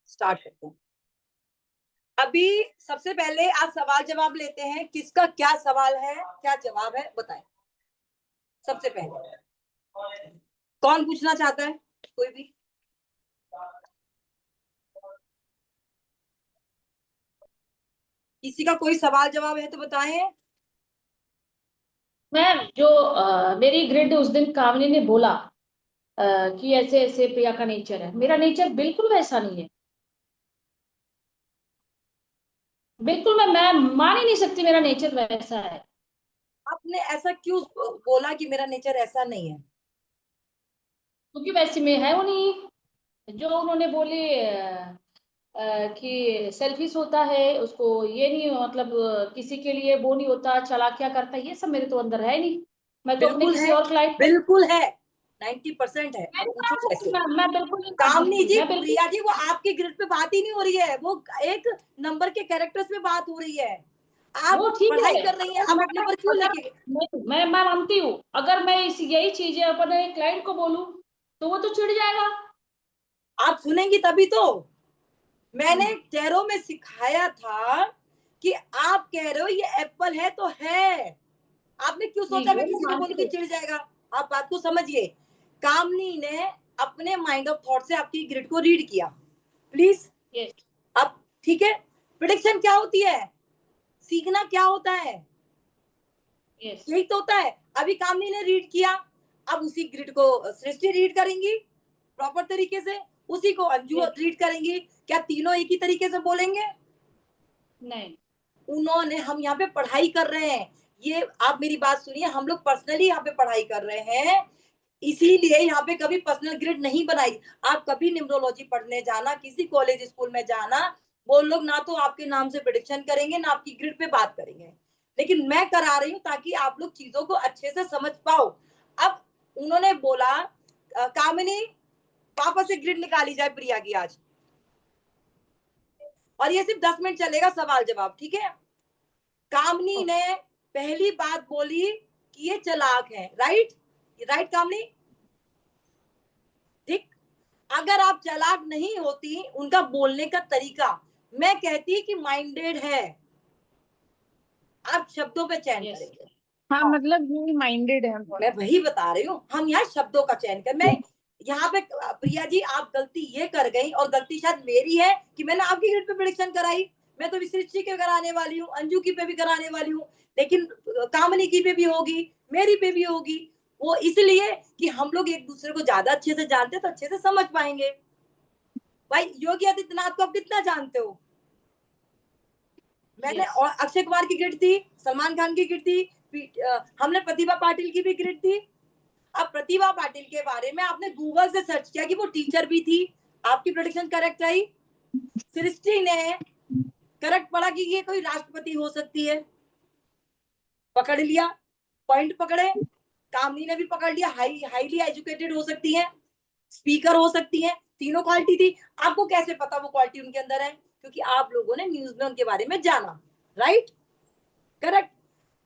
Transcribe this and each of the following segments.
Start करते हैं। अभी सबसे पहले आज सवाल जवाब लेते हैं। किसका क्या सवाल है, क्या जवाब है, बताएं। सबसे पहले कौन पूछना चाहता है? कोई भी? किसी का कोई सवाल जवाब है तो बताएं। मैम, जो मेरी ग्रिड उस दिन कामनी ने बोला कि ऐसे ऐसे प्रिया का नेचर है, मेरा नेचर बिल्कुल वैसा नहीं है। बिल्कुल मैं मान ही नहीं सकती मेरा नेचर वैसा है। आपने ऐसा क्यों बोला कि मेरा नेचर ऐसा नहीं है? क्योंकि वैसे में है वो नहीं जो उन्होंने बोली कि सेल्फिश होता है, उसको ये नहीं मतलब किसी के लिए वो नहीं होता, चालाकियां करता है, ये सब मेरे तो अंदर है नहीं। मैं तो अपने बिल्कुल किसी है, और क्लाइंट को बिल्कुल है, 90% है। मैं अब नहीं पूछो मान सकती। कैसे। मैं बिल्कुल नहीं मान कामनी सकती, जी, मैं बिल्कुल। प्रिया जी, वो आपके ग्रिड पे बात ही नहीं हो रही है, वो एक नंबर के कैरेक्टर्स पे बात हो रही है। आप वो ठीक पढ़ाई है, कर रही हैं, आप अपने ऊपर क्यों अगर लेके? मैं मानती हूँ, अगर मैं इस यही चीजें अपने क्लाइंट को बोलूं तो वो तो चिढ़ जाएगा। आप सुनेंगी तभी तो। मैंने टैरो में सिखाया था कि आप कह रहे हो ये एप्पल है तो है। आपने क्यों जी, सोचा मैं वो मैं किसी को बोलूं मानती कि हूँ। चिढ़ जाएगा? आप बात को समझिए। कामनी ने अपने माइंड ऑफ थॉट से आपकी ग्रिड को रीड किया। प्लीज। यस। अब ठीक है। प्रिडिक्शन क्या होती है? सीखना क्या होता है? यस। यही तो होता है। अभी कामनी ने रीड किया, अब उसी ग्रिड को सृष्टि रीड करेंगी प्रॉपर तरीके से, उसी को अंजू यस। रीड करेंगी। क्या तीनों एक ही तरीके से बोलेंगे? नहीं। उन्होंने, हम यहाँ पे पढ़ाई कर रहे हैं, ये आप मेरी बात सुनिए, हम लोग पर्सनली यहाँ पे पढ़ाई कर रहे हैं, इसीलिए यहाँ पे कभी पर्सनल ग्रिड नहीं बनाई। आप कभी न्यूमरोलॉजी पढ़ने जाना, किसी कॉलेज स्कूल में जाना, वो लोग ना तो आपके नाम से प्रेडिक्शन करेंगे ना आपकी ग्रिड पे बात करेंगे, लेकिन मैं करा रही हूँ ताकि आप लोग चीजों को अच्छे से समझ पाओ। अब उन्होंने बोला कामिनी, पापा से ग्रिड निकाली जाए प्रिया की आज, और ये सिर्फ 10 मिनट चलेगा सवाल जवाब, ठीक है? कामनी ने पहली बात बोली कि ये चालाक है, राइट? राइट कामनी? ठीक। अगर आप चालाक नहीं होती, उनका बोलने का तरीका, मैं कहती कि माइंडेड है, आप शब्दों पे चयन यस। करेंगे। हाँ, मतलब ये माइंडेड है। मैं वही बता रही हूँ, हम यहाँ शब्दों का चयन कर, मैं यहाँ पे प्रिया जी आप गलती ये कर गई, और गलती शायद मेरी है कि मैंने आपकी ग्रिड पे प्रेडिक्शन कराई। मैं तो सृष्टि के कराने वाली हूँ, अंजू की पे भी कराने वाली हूँ, लेकिन कामनी की पे भी होगी, मेरी पे भी होगी। वो इसलिए कि हम लोग एक दूसरे को ज्यादा अच्छे से जानते तो अच्छे से समझ पाएंगे। भाई योगी आदित्यनाथ को आप कितना जानते हो? मैंने, यस। और अक्षय कुमार की ग्रिड थी, सलमान खान की ग्रिड थी, हमने प्रतिभा पाटिल की भी ग्रिड थी। अब प्रतिभा पाटिल के बारे में आपने गूगल से सर्च किया कि वो टीचर भी थी, आपकी प्रेडिक्शन करेक्ट आई। सृष्टि ने करेक्ट पढ़ा कि ये कोई राष्ट्रपति हो सकती है, पकड़ लिया, पॉइंट पकड़े। कामनी ने भी पकड़ लिया, हाईली एजुकेटेड हो सकती है, स्पीकर हो सकती है, तीनों क्वालिटी थी। आपको कैसे पता वो क्वालिटी उनके अंदर है? क्योंकि आप लोगों ने न्यूज में उनके बारे में जाना, राइट? करेक्ट।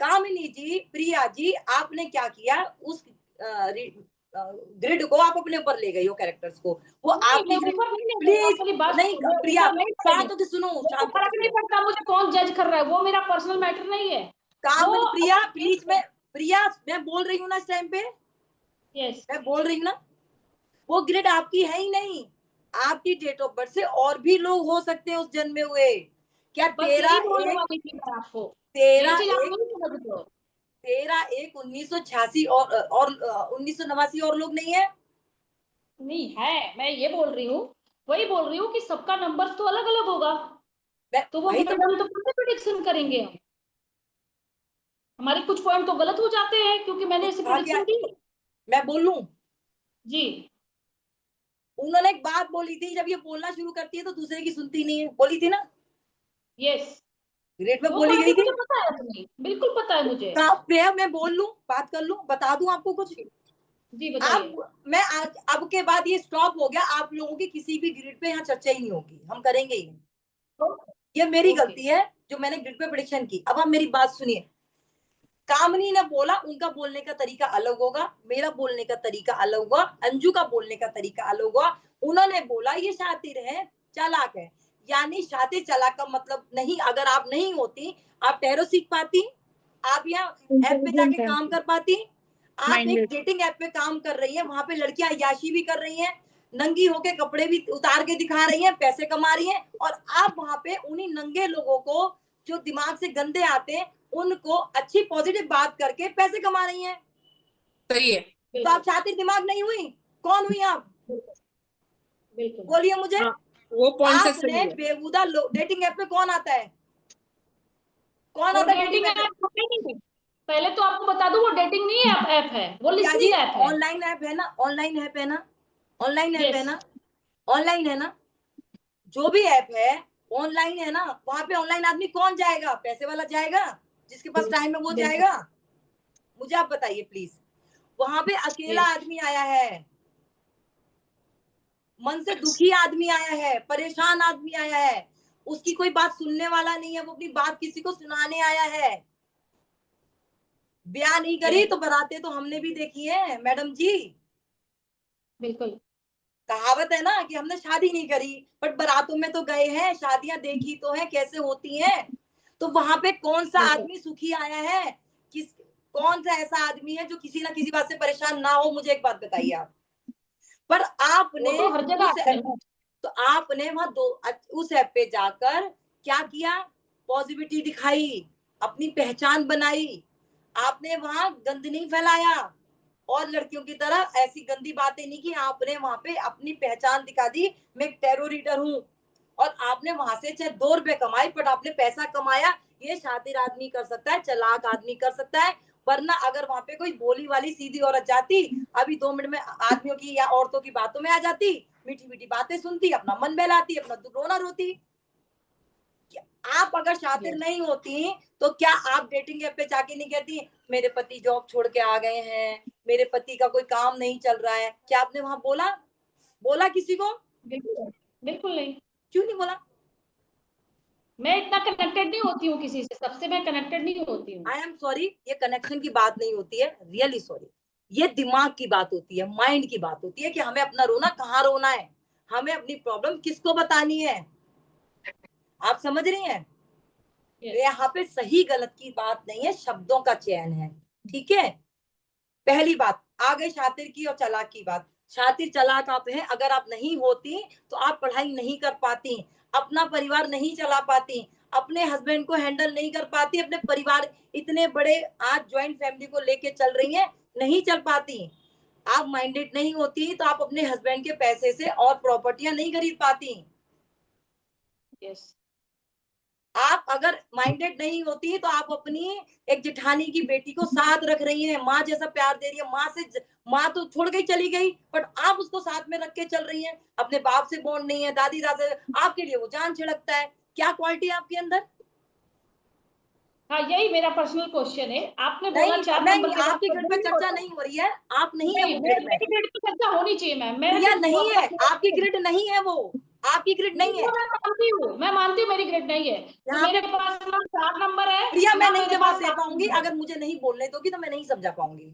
कामिनी जी, प्रिया जी, आपने क्या किया, उस ग्रिड को आप अपने ऊपर ले गई हो, कैरेक्टर्स को, वो नहीं, आपकी मैं ग्रिड। ऊपर नहीं ले गई, आप प्लीज मेरी बात नहीं सुनो, मैं प्रिया, ऊपर नहीं शांत चलेगी। होकर सुनो, मेरे को शांत होकर फर्क नहीं सुनो। पड़ता मुझे कौन जज कर रहा है, वो मेरा पर्सनल मैटर नहीं है। वो कामिनी, प्रिया अपना प्लीज, मैं बोल रही हूँ ना इस टाइम पे, यस। मैं बोल रही हूँ ना, वो ग्रिड आपकी है ही नहीं। आपकी डेट ऑफ बर्थ से और भी लोग हो सकते हैं उस जन्म में हुए। क्या बस तेरा यही बोलने एक, वाली थी मैं आपको, ये तेरा चीज आप एक, नहीं समझ रहे हो। 13/1/1986 और 1989 और लोग नहीं है? नहीं है, मैं ये बोल रही हूँ, वही बोल रही हूँ कि सबका नंबर तो अलग अलग होगा, तो वो वही तो मैडम तो कैसे प्रिडिक्शन करेंगे हम? हमारे कुछ पॉइंट तो गलत हो जाते हैं क्योंकि मैंने ऐसे कहा क्या, प्रिडिक्शन की। मैं बोलूं? जी। उन्होंने एक बात बोली थी, जब ये बोलना शुरू करती है तो दूसरे की सुनती नहीं है, बोली थी ना, यस। ग्रेड में वो बोली क्वालिटी गई थी। मुझे पता है अपनी, बिल्कुल पता है मुझे। कहा मैं बोल लूं, बात कर लूं, बता दूं आपको कुछ? जी आप, बताइए। मैं आज अब के बाद ये स्टॉप हो गया, आप लोगों की किसी भी ग्रिड पे यहाँ चर्चा ही नहीं होगी, हम करेंगे ही नहीं। ये मेरी ओके। गलती है जो मैंने ग्रिड पे प्रेडिक्शन की। अब आप मेरी बात सुनिए। कामनी ने बोला उनका बोलने का तरीका अलग होगा, मेरा बोलने का तरीका अलग होगा, अंजू का बोलने का तरीका अलग होगा। उन्होंने बोला ये शातिर है, चालाक है। यानी शातिर चालाक का मतलब नहीं, अगर आप नहीं होती आप टैरो सीख पाती, आप यहाँ ऐप पे जाके काम कर पाती। आप एक डेटिंग ऐप पे काम कर रही है, वहां पे लड़कियां अय्याशी भी कर रही हैं, नंगी होके कपड़े भी उतार के दिखा रही हैं, पैसे कमा रही हैं, और आप वहां पे उन्हीं नंगे लोगों को जो दिमाग से गंदे आते हैं उनको अच्छी पॉजिटिव बात करके पैसे कमा रही हैं। सही है। तो आप शातिर दिमाग नहीं हुई? कौन हुई आप? बिल्कुल बोलिए मुझे। हाँ, वो पॉइंट से सही आपने है। बेहुदा डेटिंग ऐप पे कौन आता है? कौन वो आता है डेटिंग डेटिंग ऐप ऐप नहीं है। पहले तो आपको बता दूं वो डेटिंग नहीं है, ऐप है वो पे? लिसनिंग ऐप है। ऑनलाइन ऐप है ना, ऑनलाइन ऐप है ना, ऑनलाइन ऐप है यस ना, ऑनलाइन है ना, जो भी ऐप है ऑनलाइन है ना। वहां पे ऑनलाइन आदमी कौन जाएगा? पैसे वाला जाएगा, जिसके पास टाइम है वो जाएगा। मुझे आप बताइए प्लीज। वहां पे अकेला आदमी आया है, मन से दुखी आदमी आया है, परेशान आदमी आया है, उसकी कोई बात सुनने वाला नहीं है, वो अपनी बात किसी को सुनाने आया है। ब्याह नहीं करी तो बरातें तो हमने भी देखी है मैडम जी। बिल्कुल कहावत है ना कि हमने शादी नहीं करी बट बारातों में तो गए हैं, शादियां देखी तो है कैसे होती हैं। तो वहां पे कौन सा आदमी सुखी आया है? किस कौन सा ऐसा आदमी है जो किसी ना किसी बात से परेशान ना हो? मुझे एक बात बताइए आप। पर आपने वो तो हर जगह उस आते हैं ना। तो आपने वहां उस ऐप पे जाकर क्या किया? पॉजिटिविटी दिखाई, अपनी पहचान बनाई। आपने वहां गंद नहीं फैलाया और लड़कियों की तरह ऐसी गंदी बातें नहीं की। आपने वहां पे अपनी पहचान दिखा दी, मैं एक टैरो रीडर हूँ। और आपने वहां से चाहे 2 रुपए कमाए बट आपने पैसा कमाया। ये शातिर आदमी कर सकता है, चालाक आदमी कर सकता है। वरना अगर वहां पे कोई भोली वाली सीधी औरत जाती, अभी 2 मिनट में आदमियों की या औरतों की बातों में आ जाती, मीठी मीठी बातें सुनती, अपना मन बहलाती, अपना रोना रोती। आप अगर शातिर नहीं होती तो क्या आप डेटिंग ऐप पे जाके नहीं कहती मेरे पति जॉब छोड़ के आ गए हैं, मेरे पति का कोई काम नहीं चल रहा है? क्या आपने वहां बोला किसी को? बिल्कुल बिल्कुल नहीं। क्यों नहीं बोला? मैं इतना कनेक्टेड नहीं होती हूँ किसी से, सबसे मैं कनेक्टेड नहीं होती हूँ। आई एम सॉरी, ये कनेक्शन की बात नहीं होती है, रियली सॉरी। ये दिमाग की बात होती है, माइंड की बात होती है कि हमें अपना रोना कहाँ रोना है, हमें अपनी प्रॉब्लम किसको बतानी है। आप समझ रही हैं? यहाँ पे सही गलत की बात नहीं है, शब्दों का चयन है। ठीक है, पहली बात आ गई शातिर की और चालाक की बात। शातिर चालाक आप हैं, अगर आप नहीं होती तो आप पढ़ाई नहीं कर पाती, अपना परिवार नहीं चला पाती, अपने हस्बैंड को हैंडल नहीं कर पाती, अपने परिवार इतने बड़े आज ज्वाइंट फैमिली को लेके चल रही हैं, नहीं चल पाती। आप माइंडेड नहीं होती तो आप अपने हस्बैंड के पैसे से और प्रॉपर्टियां नहीं खरीद पाती। यस आप अगर माइंडेड नहीं होती तो आप अपनी एक जेठानी की बेटी को साथ रख रही हैं, माँ जैसा प्यार दे रही है, माँ तो छोड़ गई चली गई बट आप उसको साथ में रख के चल रही हैं। अपने बाप से बॉन्ड नहीं है, दादी दादा आपके लिए वो जान छिड़कता है। क्या क्वालिटी है आपके अंदर? हाँ, यही मेरा पर्सनल क्वेश्चन है। आपने बोला नहीं, 4 मैं नंबर के बाद आपकी ग्रिड पे चर्चा नहीं हो रही है, आप नहीं है वो ग्रिड में। मेरी ग्रिड की चर्चा होनी चाहिए मैम। मैं प्रिया नहीं है, आपकी ग्रिड नहीं है, वो आपकी ग्रिड नहीं है। मैं मानती हूँ मेरी ग्रिड नहीं है। तो यहाँ मेरे पे पास ना 4 नंबर है प्रिया मैं ना नहीं मेरे जवाब पास दे 7 पाऊंगी, नंबर है। अगर मुझे नहीं बोलने दोगी तो मैं नहीं समझा पाऊंगी।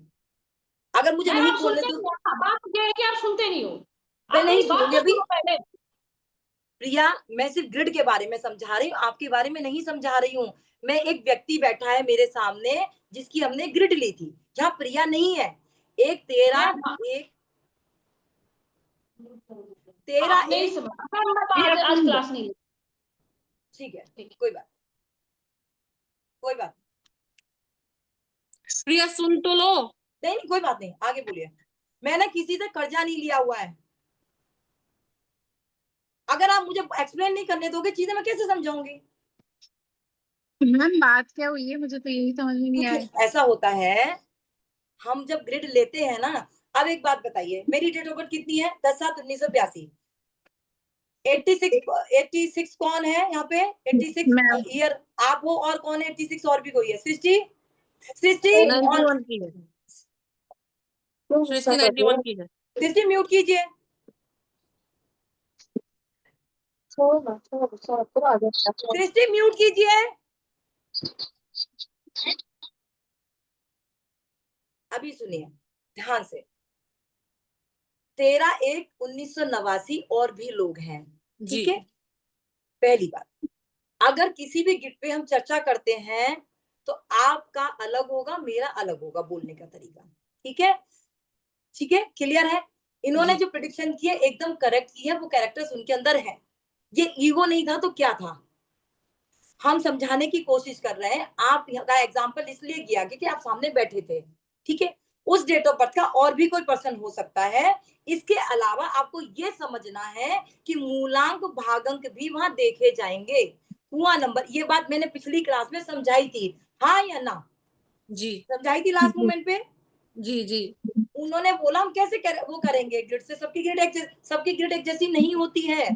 अगर मुझे मैम नहीं आप बोलने सुनते दो, नहीं हो, बात ये है कि आप सुनते नहीं हो। मैं आप नहीं मेरी बात सुनूंगी तो अभी। सुनो पहले। प्रिया मैं सिर्फ ग्रिड के बारे में समझा रही हूँ, आपके बारे में नहीं समझा रही हूँ। मैं एक व्यक्ति बैठा है मेरे सामने जिसकी हमने ग्रिड ली थी, जहाँ प्रिया नहीं है। एक तेरा एक तेरा आप नहीं एक समझ मैं आज क्लास नहीं ली। ठीक है, कोई बात कोई बात प्रिया सुन तो लो। नहीं, कोई बात नहीं, आगे बोलिए। मैंने किसी से कर्जा नहीं लिया हुआ है। अगर आप मुझे एक्सप्लेन नहीं करने दोगे चीजें, मैं कैसे समझाऊंगी? मैम बात क्या हुई है, मुझे तो यही समझ में नहीं आया। ऐसा होता है, हम जब ग्रिड लेते हैं ना। अब एक बात बताइए, मेरी डेट ऑफ बर्थ कितनी है? 10/7/1982। 86 कौन है यहाँ पे? 86 मैम ईयर आप हो, और कौन है 86? और भी कोई है? सृष्टि, सृष्टि 91 की है, सृष्टि 91 की है। सृष्टि म्यूट कीजिए। सृष्टि म्यूट कीजिए। अभी सुनिए ध्यान से। 13/1/1989 और भी लोग हैं, ठीक है? पहली बात, अगर किसी भी गिट पे हम चर्चा करते हैं तो आपका अलग होगा, मेरा अलग होगा बोलने का तरीका। ठीक है, ठीक है, क्लियर है? इन्होंने जी। जो प्रिडिक्शन की है एकदम करेक्ट की है, वो कैरेक्टर्स उनके अंदर है। ये ईगो नहीं था तो क्या था? हम समझाने की कोशिश कर रहे हैं। आप का एग्जाम्पल इसलिए किया कि आप सामने बैठे थे, ठीक है? उस डेट ऑफ बर्थ का और भी कोई पर्सन हो सकता है। इसके अलावा आपको ये समझना है कि मूलांक भागांक भी वहां देखे जाएंगे। कुआं नंबर, ये बात मैंने पिछली क्लास में समझाई थी, हाँ या ना? जी समझाई थी लास्ट मोमेंट पे। जी जी उन्होंने बोला हम कैसे वो करेंगे ग्रिड से, सबकी ग्रिड एक जैसी नहीं होती है।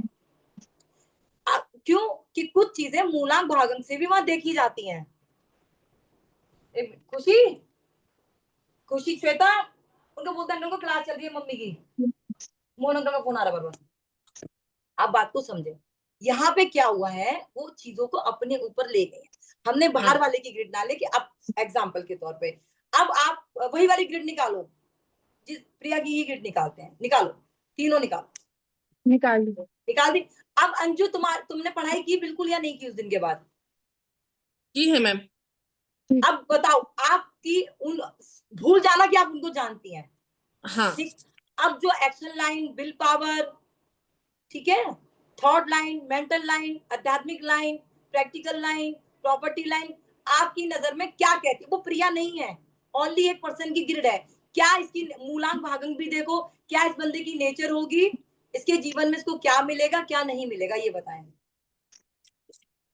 क्यों? कि कुछ चीजें मूलांक भागांक से भी वहां देखी जाती हैं। खुशी, खुशी, श्वेता, उनको बोलता है उनको क्लास चल रही है मम्मी की, मोहन अंकल का फोन आ रहा है बार-बार। आप बात को समझे, यहाँ पे क्या हुआ है, वो चीजों को अपने ऊपर ले गए। हमने बाहर हाँ। वाले की ग्रिड डाले कि अब एग्जाम्पल के तौर पे अब आप वही वाली ग्रिड निकालो, जिस प्रिया की ही ग्रिड निकालते हैं, निकालो, तीनों निकालो, निकाल लो। निकाल दी। अब अंजू, तुमने पढ़ाई की बिल्कुल या नहीं की उस दिन के बाद? की है मैम। अब बताओ, आपकी उन भूल जाना कि आप उनको जानती हैं। हाँ। ठीक, अब जो एक्शन लाइन, विल पावर, ठीक है, थॉट लाइन, मेंटल लाइन, आध्यात्मिक line, practical line, property line, आपकी नजर में क्या कहती है? वो प्रिया नहीं है, ओनली एक पर्सन की ग्रिड है। क्या इसकी मूलांक भागांक भी देखो, क्या इस बंदे की नेचर होगी, इसके जीवन में इसको क्या मिलेगा क्या नहीं मिलेगा, ये बताएं।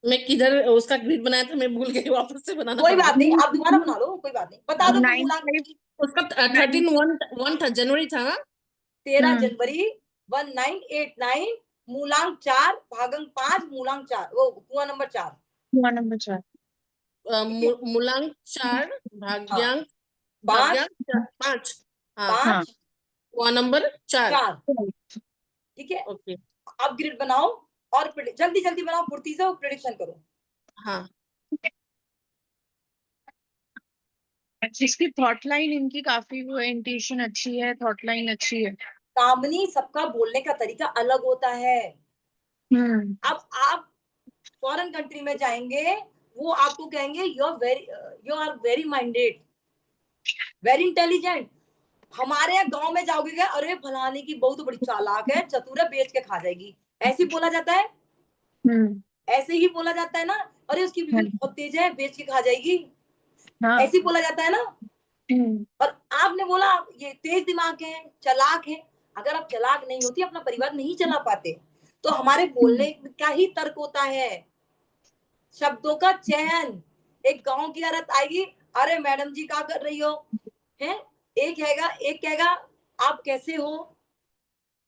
मैं किधर उसका ग्रिड बनाया था, मैं भूल गई, वापस से बनाना कोई बात पड़ेगा। नहीं, आप दोबारा बना लो, कोई बात नहीं, बता दो फिर मूलांक। 9/5 उसका 13 1 था, जनवरी था ना? 13 जनवरी 1989, मूलांक 4, भागांक 5, मूलांक 4, वो कुआं नंबर 4। कुआं नंबर 4। ठीक है, मूलांक 4, हाँ, भाग्यांक 5, 5। हाँ। 5, कुआं नंबर 4। 4, ठीक है। ओके। अब ग्रिड बनाओ और जल्दी जल्दी बनाओ, फुर्ती से प्रिडिक्शन करो। हाँ। इसकी थॉट लाइन इनकी काफी वो है, इंट्यूशन अच्छी है, थॉट लाइन अच्छी है। कामनी, सबका बोलने का तरीका अलग होता है। हम्म। अब आप फॉरेन कंट्री में जाएंगे, वो आपको कहेंगे you are very minded, very intelligent. हमारे यहाँ गांव में जाओगे क्या, अरे फलाने की बहू तो बड़ी चालाक है, चतुर है, बेच के खा जाएगी, ऐसे ही बोला जाता है। हम्म। ऐसे ही बोला जाता है ना, अरे उसकी बीवी बहुत तेज है, बेच के खा जाएगी, हाँ। ऐसे ही बोला जाता है ना। हम्म। और आपने बोला ये तेज दिमाग है, चालाक है। अगर आप चालाक नहीं होती, अपना परिवार नहीं चला पाते। तो हमारे बोलने का ही तर्क होता है, शब्दों का चयन। एक गांव की औरत आएगी, अरे मैडम जी क्या कर रही हो, है, एक कहेगा आप कैसे हो।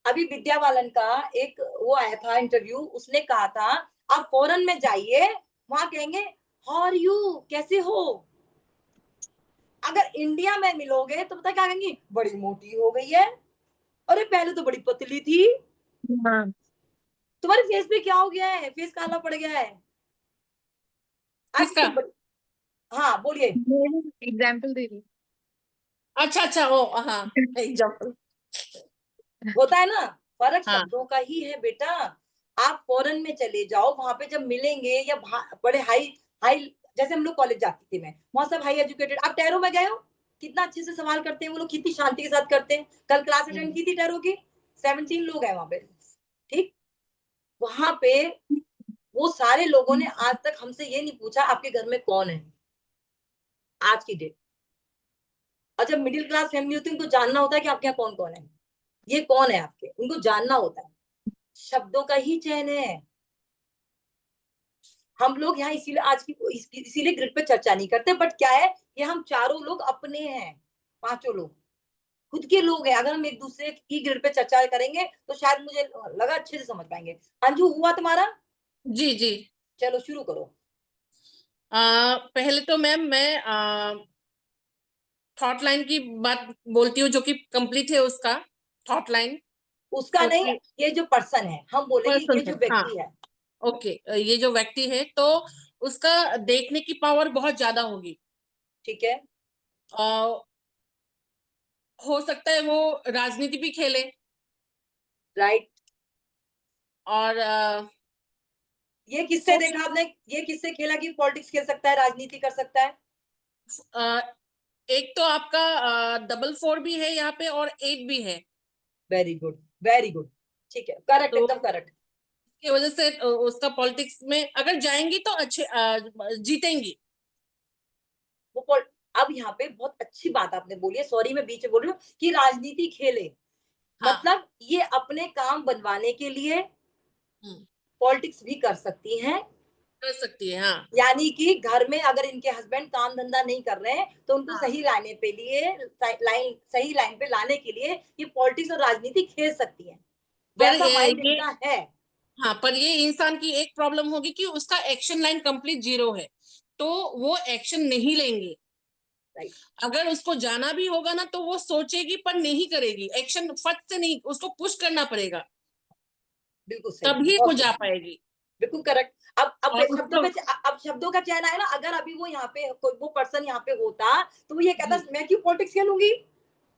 अभी विद्या बालन का एक वो आया था इंटरव्यू, उसने कहा था आप फॉरेन में जाइए, वहां कहेंगे हाउ आर यू, कैसे हो। अगर इंडिया में मिलोगे तो पता क्या कहेंगी, बड़ी मोटी हो गई है, अरे पहले तो बड़ी पतली थी, हाँ। तुम्हारे फेस पे क्या हो गया है, फेस काला पड़ गया है, आज किसका? तुम हाँ बोलिए। एग्जाम्पल दे रही अच्छा अच्छा, ओ हाँ, एग्जाम्पल। होता है ना, फर्क हाँ। शब्दों का ही है बेटा। आप फॉरेन में चले जाओ, वहां पे जब मिलेंगे या बड़े हाई हाई, जैसे हम लोग कॉलेज जाते थे, मैं वहां सब हाई एजुकेटेड। आप टैरो में गए हो, कितना अच्छे से सवाल करते हैं वो लोग, कितनी शांति के साथ करते हैं। कल क्लास अटेंड की थी टैरो की, 17 लोग हैं वहां पे, ठीक। वहां पे वो सारे लोगों ने आज तक हमसे ये नहीं पूछा आपके घर में कौन है, आज की डेट। और जब मिडिल क्लास फैमिली होती है, उनको जानना होता है कि आपके यहाँ कौन कौन है, ये कौन है आपके, उनको जानना होता है। शब्दों का ही चयन है। हम लोग यहाँ इसीलिए आज की इसीलिए ग्रिड पे चर्चा नहीं करते, बट क्या है, ये हम चारों लोग अपने हैं, पांचों लोग खुद के लोग हैं। अगर हम एक दूसरे की ग्रिड पे चर्चा करेंगे तो शायद मुझे लगा अच्छे से समझ पाएंगे। अंजू, हुआ तुम्हारा? जी जी। चलो शुरू करो। पहले तो मैम मैं थॉट लाइन की बात बोलती हूँ, जो कि कंप्लीट है उसका थॉट लाइन। उसका नहीं, क्योंकि ये जो पर्सन है, हम बोलेंगे पर्सन ये है, जो हाँ। व्यक्ति है। ओके, ये जो व्यक्ति है तो उसका देखने की पावर बहुत ज्यादा होगी। ठीक है, हो सकता है वो राजनीति भी खेले, राइट। और ये किससे देखा आपने, ये किससे खेला कि पॉलिटिक्स खेल सकता है, राजनीति कर सकता है? एक तो आपका 4 भी है यहाँ पे और 8 भी है, वेरी गुड, वेरी गुड, ठीक है, करेक्ट, तो एकदम करेक्ट। इसकी वजह से उसका पॉलिटिक्स में अगर जाएंगी तो अच्छे जीतेंगी। अब यहाँ पे बहुत अच्छी बात आपने बोली है, सॉरी मैं बीच में बोल रही हूँ, कि राजनीति खेले, हाँ। मतलब ये अपने काम बनवाने के लिए पॉलिटिक्स भी कर सकती हैं, कर सकती है। हाँ यानी कि घर में अगर इनके हस्बैंड काम धंधा नहीं कर रहे हैं तो उनको हाँ। सही सही लाइन पे लाने के लिए ये पॉलिटिक्स और राजनीति खेल सकती है, पर वैसा माइंड ये इनका है। हाँ, पर ये इंसान की एक प्रॉब्लम होगी कि उसका एक्शन लाइन कंप्लीट 0 है, तो वो एक्शन नहीं लेंगे। राइट, अगर उसको जाना भी होगा ना तो वो सोचेगी पर नहीं करेगी, एक्शन फट से नहीं, उसको पुश करना पड़ेगा, बिल्कुल सही, तभी वो बहुत जा सही, पाएगी। बिल्कुल करेक्ट। अब और शब्दों उसको पे, अब शब्दों का चयन आया ना, अगर अभी वो यहाँ पे कोई वो पर्सन यहाँ पे होता तो वो ये कहता जी, मैं क्यों पॉलिटिक्स खेलूंगी,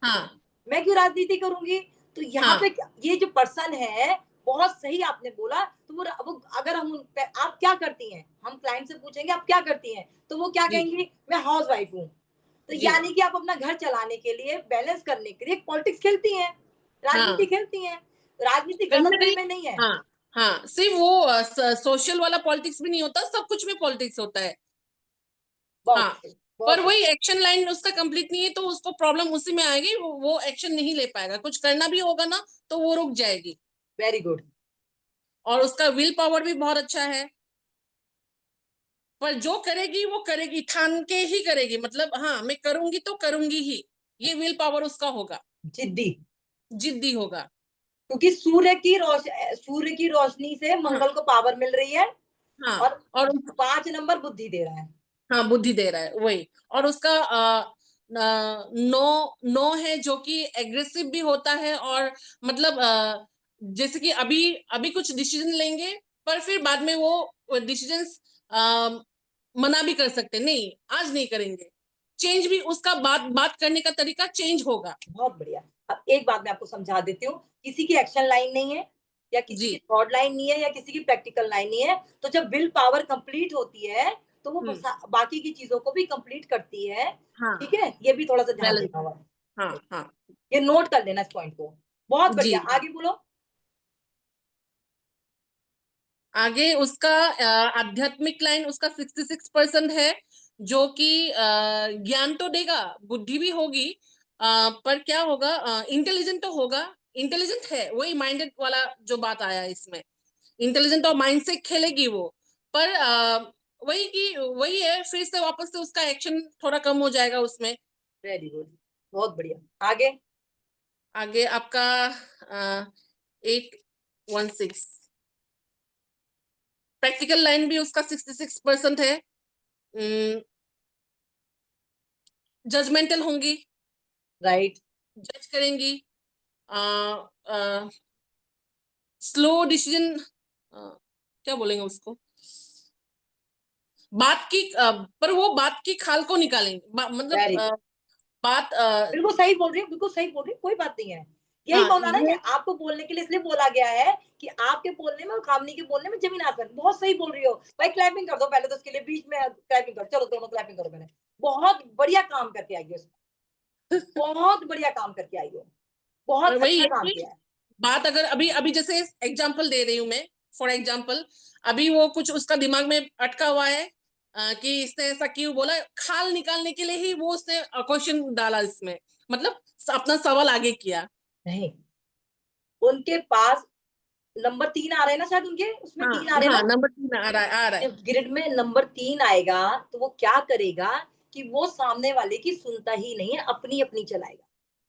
हाँ मैं क्यों राजनीति करूंगी। तो यहाँ हाँ पे ये जो पर्सन है, बहुत सही आपने बोला, तो वो अगर हम आप क्या करती हैं, हम क्लाइंट से पूछेंगे आप क्या करती हैं, तो वो क्या जी कहेंगी, मैं हाउस वाइफ हूँ। तो जी यानी कि आप अपना घर चलाने के लिए, बैलेंस करने के लिए पॉलिटिक्स खेलती हैं, राजनीति हाँ, खेलती हैं। राजनीति कहीं ना गलत वे कहीं। में नहीं है। हाँ हाँ, सिर्फ वो सोशल वाला पॉलिटिक्स भी नहीं होता, सब कुछ में पॉलिटिक्स होता है। बहुत हाँ, सही, पर बहुत वही सही, एक्शन लाइन उसका कंप्लीट नहीं है तो उसको प्रॉब्लम उसी में आएगी, वो एक्शन नहीं ले पाएगा, कुछ करना भी होगा ना तो वो रुक जाएगी। Very good. और उसका विल पावर भी बहुत अच्छा है, पर जो करेगी वो करेगी, ठान के ही करेगी, मतलब हाँ मैं करूंगी तो करूंगी ही, ये विल पावर उसका होगा, जिद्दी, जिद्दी होगा। क्योंकि सूर्य की रोशनी से हाँ मंगल को पावर मिल रही है, हाँ। और और 5 नंबर बुद्धि दे रहा है। हाँ, बुद्धि दे रहा है वही। और उसका नो नो है जो कि एग्रेसिव भी होता है, और मतलब जैसे कि अभी अभी कुछ डिसीजन लेंगे पर फिर बाद में वो डिसीजंस मना भी कर सकते, नहीं आज नहीं करेंगे, चेंज भी उसका बात बात करने का तरीका चेंज होगा। बहुत बढ़िया। अब एक बात मैं आपको समझा देती हूँ, किसी की एक्शन लाइन नहीं है, या किसी जी। की थॉट लाइन नहीं है, या किसी की प्रैक्टिकल लाइन नहीं है, तो जब विल पावर कंप्लीट होती है तो वो बाकी की चीजों को भी कंप्लीट करती है। हाँ, ठीक है, ये भी थोड़ा सा ध्यान बैलेंस। देना हुआ, हाँ हाँ। ये नोट कर लेना इस पॉइंट को। बहुत जी। बढ़िया, आगे बोलो। आगे उसका आध्यात्मिक लाइन उसका 66% है, जो कि ज्ञान तो देगा, बुद्धि भी होगी, पर क्या होगा, इंटेलिजेंट तो होगा, इंटेलिजेंट है, वही माइंडेड वाला जो बात आया इसमें, इंटेलिजेंट और माइंड से खेलेगी वो, पर वही की वही है, फिर से वापस से उसका एक्शन थोड़ा कम हो जाएगा उसमें। वेरी गुड, बहुत बढ़िया, आगे। आगे आपका 816, प्रैक्टिकल लाइन भी उसका 66% है, जजमेंटल होंगी, राइट, जज करेंगी, स्लो डिसीजन, क्या बोलेंगे उसको, बात की पर वो बात की खाल को निकालेंगे, मतलब वेरी गुड, बात बिल्कुल सही बोल रही हूँ, बिल्कुल सही बोल रही हूँ, कोई बात नहीं है। यही हाँ बोला ना कि ये आपको बोलने के लिए इसलिए बोला गया है कि आपके बोलने में और खामनी के बोलने में जमीन आसमान। बहुत सही बोल रही हो भाई, क्लैपिंग कर दो पहले तो, उसके लिए बीच में क्लैपिंग करो, चलो दोनों क्लैपिंग करो पहले। बहुत बढ़िया काम करके आई हो, बहुत बढ़िया काम करके आई हो, बहुत पर वही अच्छा है काम कि किया है। बात अगर अभी अभी जैसे एग्जांपल दे रही हूँ मैं, फॉर एग्जांपल अभी वो कुछ उसका दिमाग में अटका हुआ है, कि इसने ऐसा क्यों बोला, खाल निकालने के लिए ही वो उसने क्वेश्चन डाला इसमें, मतलब अपना सवाल आगे किया। नहीं, उनके पास नंबर 3 आ रहे हैं ना, शायद उनके उसमें हाँ 3 आ रहे हैं हाँ, ना। नंबर 3 आ रहा है, आ रहा है। जब ग्रिड में नंबर 3 आएगा तो वो क्या करेगा कि वो सामने वाले की सुनता ही नहीं है, अपनी अपनी चलाएगा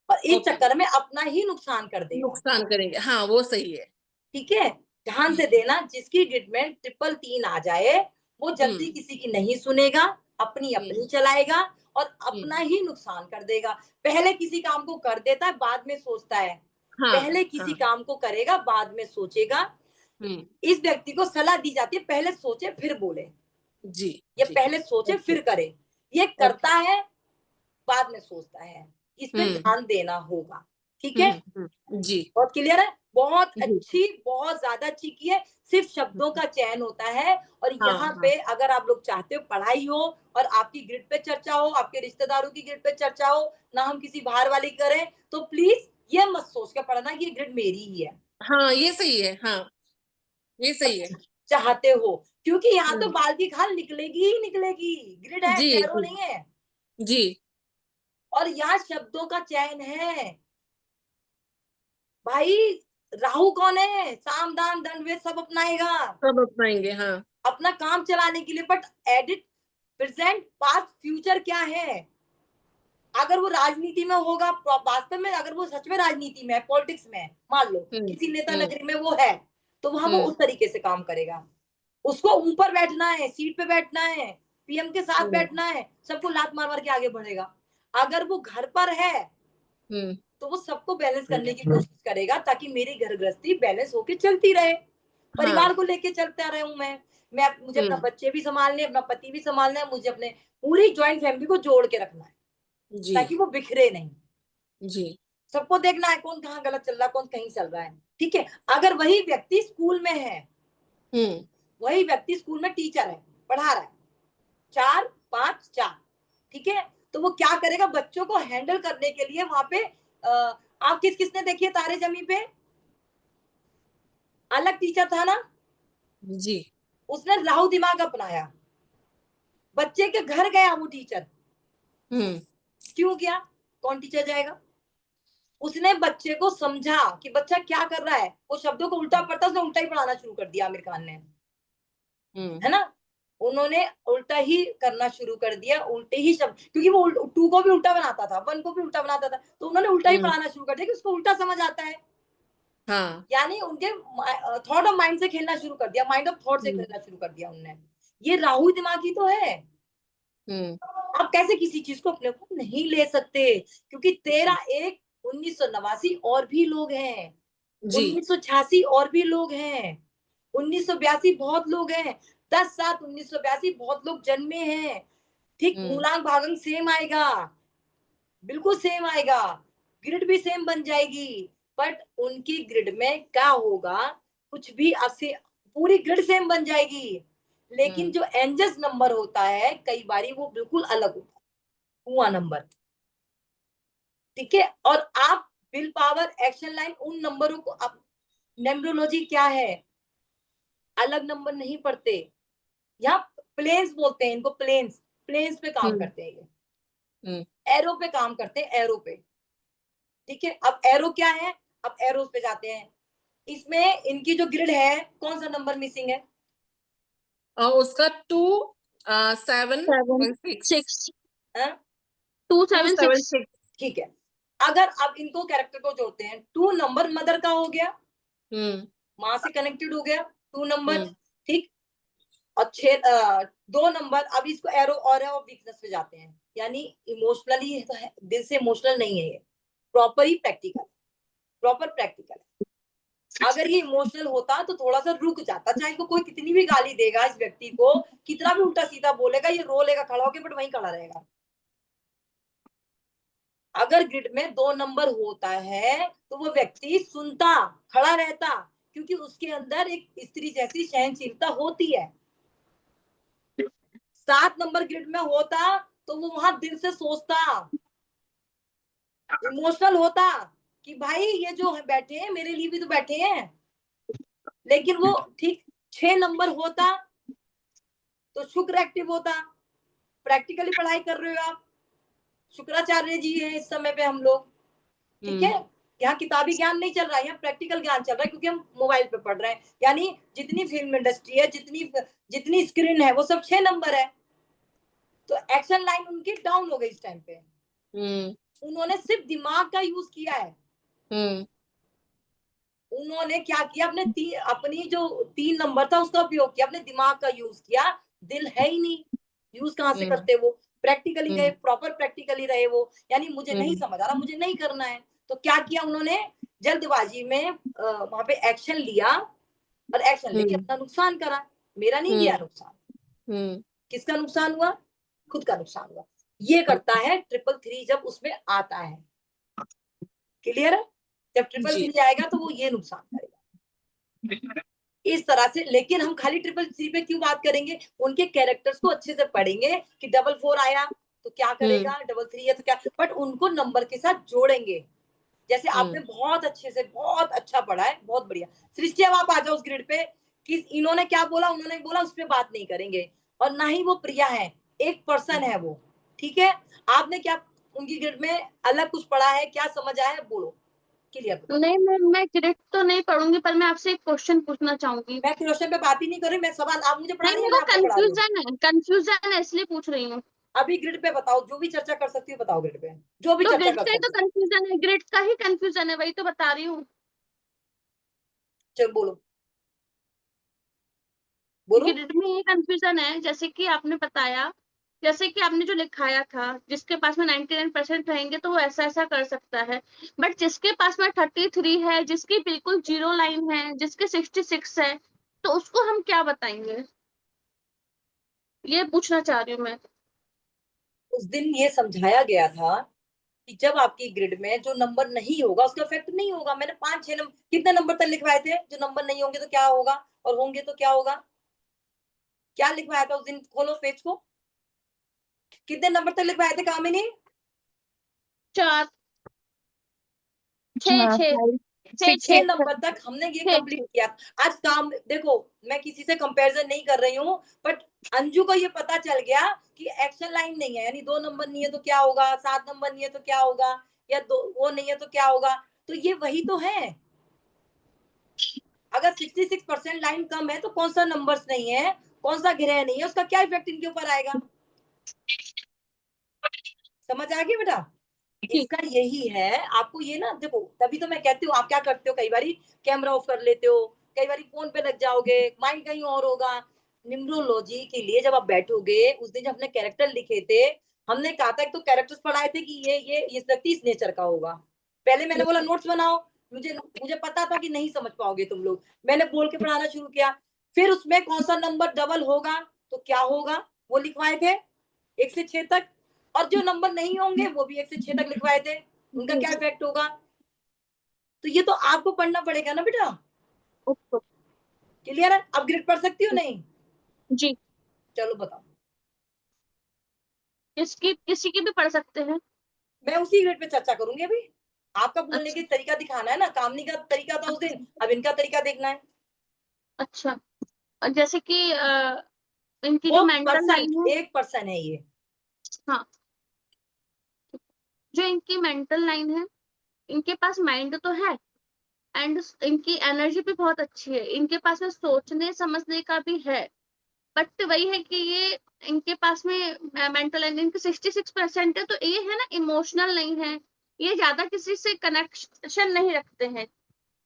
और इस ओके, चक्कर में अपना ही नुकसान कर देगा। नुकसान करेंगे, हाँ वो सही है। ठीक है, ध्यान से देना, जिसकी ग्रिड में 333 आ जाए वो जल्दी हम्म किसी की नहीं सुनेगा, अपनी अपनी हम्म चलाएगा और अपना हम्म। ही नुकसान कर देगा। पहले किसी काम को कर देता है, बाद में सोचता है, हाँ पहले किसी हाँ। काम को करेगा, बाद में सोचेगा। हम्म। इस व्यक्ति को सलाह दी जाती है पहले सोचे फिर बोले, जी ये जी। पहले सोचे ओके फिर करे, ये ओके। करता है बाद में सोचता है। इस पे हम्म ध्यान देना होगा। ठीक है, जी। बहुत क्लियर है, बहुत जी। अच्छी, बहुत ज्यादा अच्छी की है। सिर्फ शब्दों का चयन होता है। और हाँ, यहाँ हाँ। पे अगर आप लोग चाहते हो पढ़ाई हो और आपकी ग्रिड पे चर्चा हो, आपके रिश्तेदारों की ग्रिड पे चर्चा हो, ना हम किसी बाहर वाली करें, तो प्लीज ये मत सोच के पढ़ना कि ये ग्रिड मेरी ही है। हाँ, ये सही है। हाँ, ये सही है। चाहते हो, क्योंकि यहाँ तो हम्म। बाल की खाल निकलेगी ही निकलेगी। ग्रिड है, जी, टैरो जी, नहीं है। जी। और यहाँ शब्दों का चयन है भाई। राहु कौन है? साम दाम दंड भेद सब अपनाएगा सब अपनाएंगे। हाँ। अपना काम चलाने के लिए। But edit present past future क्या है? अगर वो राजनीति में होगा, वास्तव में अगर वो सच में राजनीति में है, पॉलिटिक्स में है, मान लो हम्म, किसी नेता हम्म, नगरी में वो है, तो वहां वो हम्म, उस तरीके से काम करेगा। उसको ऊपर बैठना है, सीट पे बैठना है, पीएम के साथ हम्म, बैठना है, सबको लात मार मार के आगे बढ़ेगा। अगर वो घर पर है हम्म, तो वो सबको बैलेंस करने की कोशिश करेगा, ताकि मेरी घर गृहस्थी बैलेंस होके चलती रहे, परिवार हाँ। को लेके चलता रहूं मैं मुझे अपना हम्म, बच्चे भी संभालने, अपना पति भी संभालना है, मुझे अपने पूरी ज्वाइंट फैमिली को जोड़ के रखना है, जी, ताकि वो बिखरे नहीं। जी। सबको देखना है कौन कहाँ गलत चल रहा है, कौन कहीं चल रहा है। ठीक है। अगर वही व्यक्ति स्कूल में है, हम्म, वही व्यक्ति स्कूल में टीचर है, पढ़ा रहा है, 4-5-4, ठीक है, तो वो क्या करेगा? बच्चों को हैंडल करने के लिए वहां पे आप किसने देखी है तारे जमी पे? अलग टीचर था ना, जी। उसने राहु दिमाग अपनाया, बच्चे के घर गया वो टीचर। हम्म, क्यों गया? कौन टीचर जाएगा? उसने बच्चे को समझा कि बच्चा क्या कर रहा है। वो शब्दों को उल्टा पढ़ता, उसने उल्टा ही पढ़ाना शुरू कर दिया आमिर खान ने, हम्म, है ना। उन्होंने उल्टा ही करना शुरू कर दिया, उल्टे ही शब्द, क्योंकि वो 2 को भी उल्टा बनाता था, 1 को भी उल्टा बनाता था, तो उन्होंने उल्टा ही हम्म, पढ़ाना शुरू कर दिया कि उसको उल्टा समझ आता है। हाँ। यानी उनके थॉट ऑफ माइंड से खेलना शुरू कर दिया, माइंड ऑफ थॉट से हम्म, खेलना शुरू कर दिया उनने। ये राहु दिमागी तो है। हम्म, आप कैसे किसी चीज को अपने को नहीं ले सकते, क्योंकि जी, 13/1 1989 और भी लोग हैं, जी। 1986 और भी लोग हैं, 1982 बहुत लोग हैं, 10/7/1982 बहुत लोग जन्मे हैं। ठीक, हम्म, मूलांक भागांक सेम आएगा, बिल्कुल सेम आएगा, ग्रिड भी सेम बन जाएगी। बट उनकी ग्रिड में क्या होगा? कुछ भी आपसे, पूरी ग्रिड सेम बन जाएगी, लेकिन जो एंजस नंबर होता है कई बारी वो बिल्कुल अलग होता है, हुआ नंबर। ठीक है। और आप विल पावर, एक्शन लाइन, उन नंबरों को आप, न्यूमरोलॉजी क्या है? अलग नंबर नहीं पढ़ते, यहाँ प्लेन्स बोलते हैं इनको, प्लेन्स, प्लेन्स पे काम हम्म, करते हैं ये, हम्म, एरो पे काम करते हैं, एरो पे। ठीक है। अब एरो क्या है? अब एरोस पे जाते हैं। इसमें इनकी जो ग्रिड है, कौन सा नंबर मिसिंग है? और उसका 7 7 और 6, 6 हाँ? 276 276। ठीक है। अगर अब इनको कैरेक्टर को जोड़ते हैं, 2 नंबर मदर का हो गया, हम्म, माँ से कनेक्टेड हो गया 2 नंबर। हम्म, ठीक। और 2 नंबर, अब इसको एरो और है और वीकनेस पे जाते हैं, यानी इमोशनली दिल से इमोशनल नहीं है ये, प्रॉपर ही प्रैक्टिकल, प्रॉपर प्रैक्टिकल। अगर ये इमोशनल होता तो थोड़ा सा रुक जाता, चाहे इसको कोई कितनी भी गाली देगा, इस व्यक्ति को कितना भी उल्टा सीधा बोलेगा, ये रो लेगा खड़ा होके, बट वहीं खड़ा रहेगा। अगर ग्रिड में 2 नंबर होता है तो वो व्यक्ति सुनता, खड़ा रहता, क्योंकि उसके अंदर एक स्त्री जैसी सहनशीलता होती है। 7 नंबर ग्रिड में होता तो वो वहां दिल से सोचता, इमोशनल होता कि भाई ये जो बैठे हैं मेरे लिए भी तो बैठे हैं। लेकिन वो ठीक 6 नंबर होता तो शुक्र एक्टिव होता, प्रैक्टिकली पढ़ाई कर रहे हो आप, शुक्राचार्य जी है इस समय पे हम लोग। ठीक है। यहाँ किताबी ज्ञान नहीं चल रहा है, यहाँ प्रैक्टिकल ज्ञान चल रहा है, क्योंकि हम मोबाइल पे पढ़ रहे हैं। यानी जितनी फिल्म इंडस्ट्री है, जितनी जितनी स्क्रीन है, वो सब 6 नंबर है। तो एक्शन लाइन उनकी डाउन हो गई इस टाइम पे। उन्होंने सिर्फ दिमाग का यूज किया है। उन्होंने क्या किया? अपनी जो 3 नंबर था उसका उपयोग किया, अपने दिमाग का यूज किया। दिल है ही नहीं, यूज कहाँ से करते वो? प्रैक्टिकली गए, प्रॉपर प्रैक्टिकली रहे वो, यानी मुझे नहीं समझ आ रहा, मुझे नहीं करना है, तो क्या किया उन्होंने? जल्दबाजी में वहां पे एक्शन लिया, और एक्शन लेके अपना नुकसान करा। मेरा नहीं किया नुकसान, किसका नुकसान हुआ? खुद का नुकसान हुआ। ये करता है 333 जब उसमें आता है। क्लियर है? जब ट्रिपल जी। थ्री आएगा तो वो ये नुकसान करेगा इस तरह से। लेकिन हम खाली ट्रिपल थ्री पे क्यों बात करेंगे, उनके कैरेक्टर्स को अच्छे से पढ़ेंगे कि डबल फोर आया तो क्या करेगा, डबल थ्री है तो क्या, बट उनको नंबर के साथ जोड़ेंगे। जैसे आपने बहुत अच्छे से बहुत अच्छा पढ़ा है, बहुत बढ़िया। सृष्टि अब आप आ जाओ उस ग्रिड पे कि इन्होंने क्या बोला, उन्होंने बोला, उस पर बात नहीं करेंगे। और ना ही वो प्रिया है, एक पर्सन है वो, ठीक है। आपने क्या उनकी ग्रिड में अलग कुछ पढ़ा है, क्या समझ आया है, बोलो क्लियर। नहीं मैं ग्रिड तो नहीं पढ़ूंगी, पर मैं आपसे एक क्वेश्चन पूछना चाहूंगी। मैं क्वेश्चन पे बात ही नहीं कर रही, मैं सवाल, आप मुझे पढ़ा नहीं रही है, मेरे मैं को आपको पढ़ा रही हूँ। कंफ्यूजन है इसलिए पूछ रही हूँ। अभी ग्रिड पे बताओ, जो भी चर्चा कर सकती हो बताओ, ग्रिड पे जो भी तो चर्चा ग्रिड कर का ही तो सकती हो। कंफ्यूजन है, ग्रिड का ही कंफ्यूजन है, वही तो बता रही हूँ। चलो बोलो बोलो। ग्रिड में ये कंफ्यूजन है, जैसे कि आपने बताया, जैसे कि आपने जो लिखाया था, जिसके पास में 99% रहेंगे तो वो ऐसा ऐसा कर सकता है। बट जिसके पास में 33 है, जिसकी बिल्कुल 0 लाइन है, जिसके 66 है, तो उसको हम क्या बताएंगे, ये पूछना चाह रही हूँ मैं। उस दिन ये समझाया गया था कि जब आपकी ग्रिड में जो नंबर नहीं होगा उसका इफेक्ट नहीं होगा। मैंने 5-6 नंबर, कितने नंबर तक लिखवाए थे, जो नंबर नहीं होंगे तो क्या होगा और होंगे तो क्या होगा, क्या लिखवाया था उस दिन, खोलो पेज को, कितने नंबर तक लिखवाए थे कामिनी? 4 6 6 6 नंबर तक हमने ये कंप्लीट किया। आज काम देखो, मैं किसी से कंपैरिजन नहीं कर रही हूँ, बट अंजू को ये पता चल गया कि एक्शन लाइन नहीं है, यानी 2 नंबर नहीं है तो क्या होगा, 7 नंबर नहीं है तो क्या होगा, या दो वो नहीं है तो क्या होगा। तो ये वही तो है। अगर 66% लाइन कम है तो कौन सा नंबर्स नहीं है, कौन सा ग्रह नहीं है, उसका क्या इफेक्ट इनके ऊपर आएगा। समझ आ गई बेटा? इसका यही है। आपको ये ना देखो, तभी तो मैं कहती हूँ, आप क्या करते हो, कई बारी कैमरा ऑफ कर लेते हो, कई बारी फोन पे लग जाओगे, माइंड कहीं और होगा। न्यूमरोलॉजी के लिए जब आप बैठोगे, उस दिन जब हमने कैरेक्टर लिखे थे, हमने कहा था तो कैरेक्टर्स पढ़ाए थे कि ये इस व्यक्ति इस नेचर का होगा। पहले मैंने बोला नोट्स बनाओ, मुझे पता था कि नहीं समझ पाओगे तुम लोग, मैंने बोल के पढ़ाना शुरू किया। फिर उसमें कौन सा नंबर डबल होगा तो क्या होगा वो लिखवाए थे 1 से 6 तक, और जो नंबर नहीं होंगे वो भी 1 से 6 तक लिखवाए थे, उनका क्या इफेक्ट होगा। तो ये तो आपको पढ़ना पड़ेगा ना बेटा। क्लियर है? अब ग्रिड पढ़ सकती हो नहीं? जी। चलो बताओ। किसी की भी पढ़ सकते हैं। मैं उसी ग्रिड पे चर्चा करूंगी अभी। आपका बोलने अच्छा के तरीका दिखाना है ना, कामनी का तरीका था उस दिन, अब इनका तरीका देखना है। अच्छा। और जैसे कि इनकी वो जो मेंटल पर्सन, लाइन है, एक पर्सन है ये। हाँ, जो इनकी मेंटल लाइन है, इनके पास माइंड तो है, एंड इनकी एनर्जी भी बहुत अच्छी है, इनके पास में सोचने समझने का भी है। बट वही है कि ये इनके पास में मेंटल लाइन इनकी 66% है, तो ये है ना, इमोशनल नहीं है, ये ज्यादा किसी से कनेक्शन नहीं रखते हैं,